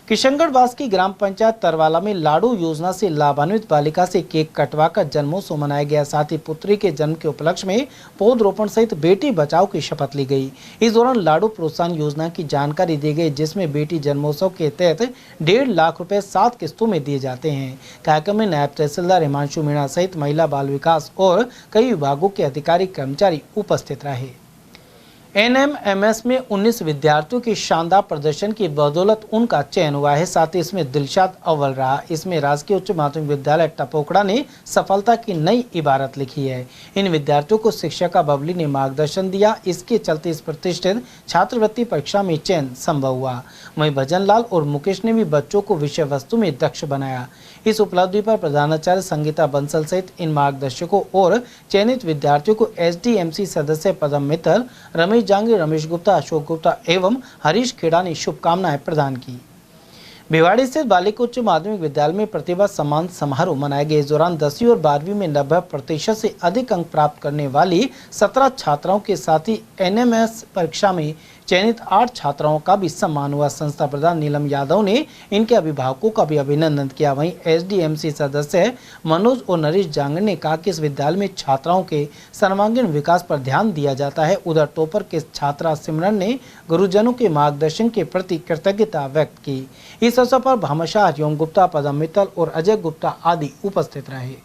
किशनगढ़ वास की ग्राम पंचायत तरवाला में लाडू योजना से लाभान्वित बालिका से केक कटवाकर जन्मोत्सव मनाया गया। साथ ही पुत्री के जन्म के उपलक्ष्य में पौधरोपण सहित बेटी बचाओ की शपथ ली गई। इस दौरान लाडू प्रोत्साहन योजना की जानकारी दी गई, जिसमें बेटी जन्मोत्सव के तहत 1.5 लाख रुपए 7 किस्तों में दिए जाते हैं। कार्यक्रम में नायब तहसीलदार हिमांशु मीणा सहित महिला बाल विकास और कई विभागों के अधिकारी कर्मचारी उपस्थित रहे। NMMS में 19 विद्यार्थियों के शानदार प्रदर्शन की बदौलत उनका चयन हुआ है। साथ ही इसमें दिलशाद अव्वल रहा। इसमें राजकीय उच्च माध्यमिक विद्यालय टपोकड़ा ने सफलता की नई इबारत लिखी है। इन विद्यार्थियों को शिक्षिका बबली ने मार्गदर्शन दिया। इसके चलते इस प्रतिष्ठित छात्रवृत्ति परीक्षा में चयन संभव हुआ। वहीं भजन लाल और मुकेश ने भी बच्चों को विषय वस्तु में दक्ष बनाया। इस उपलब्धि पर प्रधानाचार्य संगीता बंसल सहित इन मार्गदर्शकों और चयनित विद्यार्थियों को SDMC सदस्य पदम मित्तल, रमेश जांगी, रमेश गुप्ता, अशोक गुप्ता एवं हरीश खेड़ा ने शुभकामनाएं प्रदान की। भिवाड़ी स्थित बालिका उच्च माध्यमिक विद्यालय में प्रतिभा सम्मान समारोह मनाया गया। इस दौरान 10वीं और 12वीं में 90% से अधिक अंक प्राप्त करने वाली 17 छात्राओं के साथ ही NMS परीक्षा में चयनित 8 छात्राओं का भी सम्मान हुआ। संस्था प्रधान नीलम यादव ने इनके अभिभावकों का भी अभिनंदन किया। वहीं SDMC सदस्य मनोज और नरेश जांगड़ ने कहा कि इस विद्यालय में छात्राओं के सर्वांगीण विकास पर ध्यान दिया जाता है। उधर टॉपर के छात्रा सिमरन ने गुरुजनों के मार्गदर्शन के प्रति कृतज्ञता व्यक्त की। इस अवसर पर भामाशाह, हरिओम गुप्ता, पदम मित्तल और अजय गुप्ता आदि उपस्थित रहे।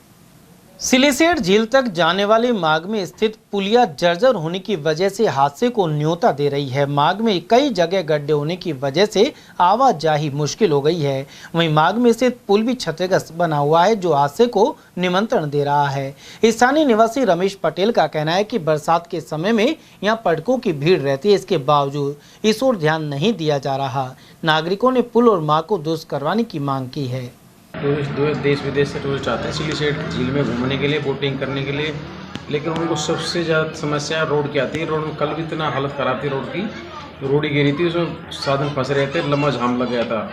सिलीसेट झील तक जाने वाले मार्ग में स्थित पुलिया जर्जर होने की वजह से हादसे को न्योता दे रही है। मार्ग में कई जगह गड्ढे होने की वजह से आवाजाही मुश्किल हो गई है। वहीं मार्ग में स्थित पुल भी क्षतिग्रस्त बना हुआ है, जो हादसे को निमंत्रण दे रहा है। स्थानीय निवासी रमेश पटेल का कहना है कि बरसात के समय में यहाँ पर्यटकों की भीड़ रहती है, इसके बावजूद इस ओर ध्यान नहीं दिया जा रहा। नागरिकों ने पुल और मार्ग को दुरुस्त करवाने की मांग की है। टूरिस्ट देश विदेश से टूरिस्ट आते हैं सिलीसेट झील में घूमने के लिए, बोटिंग करने के लिए, लेकिन उनको सबसे ज़्यादा समस्या रोड की आती है। रोड में कल भी इतना हालत ख़राब थी रोड की, रोड ही गिरी थी, उसमें साधन फंस रहे थे, लंबा जाम लग गया था।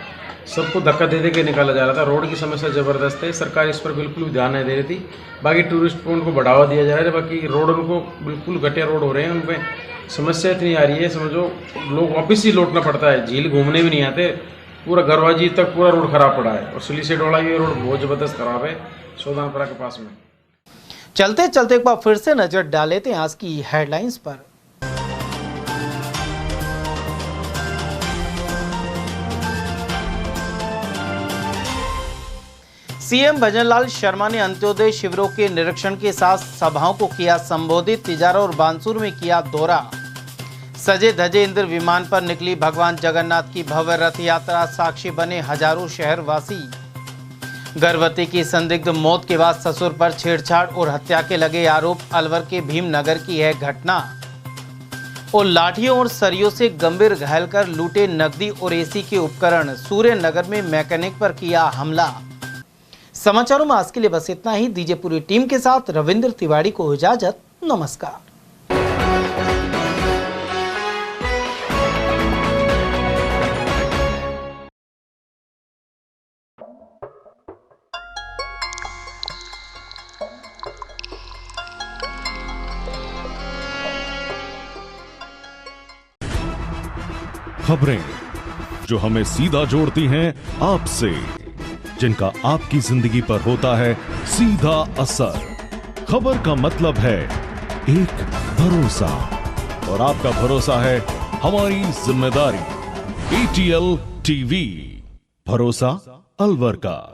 सबको धक्का दे दे के निकाला जा रहा था। रोड की समस्या ज़बरदस्त है, सरकार इस पर बिल्कुल भी ध्यान नहीं दे रही थी। बाकी टूरिस्ट पॉइंट को बढ़ावा दिया जा रहा है, बाकी रोड उनको बिल्कुल घटिया रोड हो रहे हैं, उनपे समस्या इतनी आ रही है, समझो लोग वापस ही लौटना पड़ता है, झील घूमने भी नहीं आते। पूरा गरवाजी तक पूरा रोड खराब पड़ा है और सिलीसेट वाला ये रोड बहुत ज़बरदस्त खराब है सोदानपुरा के पास में। चलते चलते एक बार फिर से नजर डाल लेते हैं आज की हेडलाइंस पर। सीएम भजनलाल शर्मा ने अंत्योदय शिविरों के निरीक्षण के साथ सभाओं को किया संबोधित। तिजारा और बानसूर में किया दौरा। सजे धजे इंद्र विमान पर निकली भगवान जगन्नाथ की भव्य रथ यात्रा, साक्षी बने हजारों शहरवासी। गर्भवती की संदिग्ध मौत के बाद ससुर पर छेड़छाड़ और हत्या के लगे आरोप। अलवर के भीमनगर की है घटना। और लाठियों और सरियों से गंभीर घायल कर लूटे नकदी और एसी के उपकरण। सूर्यनगर में मैकेनिक पर किया हमला। समाचारों में आज के लिए बस इतना ही। दीजिए पूरी टीम के साथ रविंद्र तिवारी को इजाजत। नमस्कार। खबरें जो हमें सीधा जोड़ती हैं आपसे, जिनका आपकी जिंदगी पर होता है सीधा असर। खबर का मतलब है एक भरोसा, और आपका भरोसा है हमारी जिम्मेदारी। ATL TV, भरोसा अलवर का।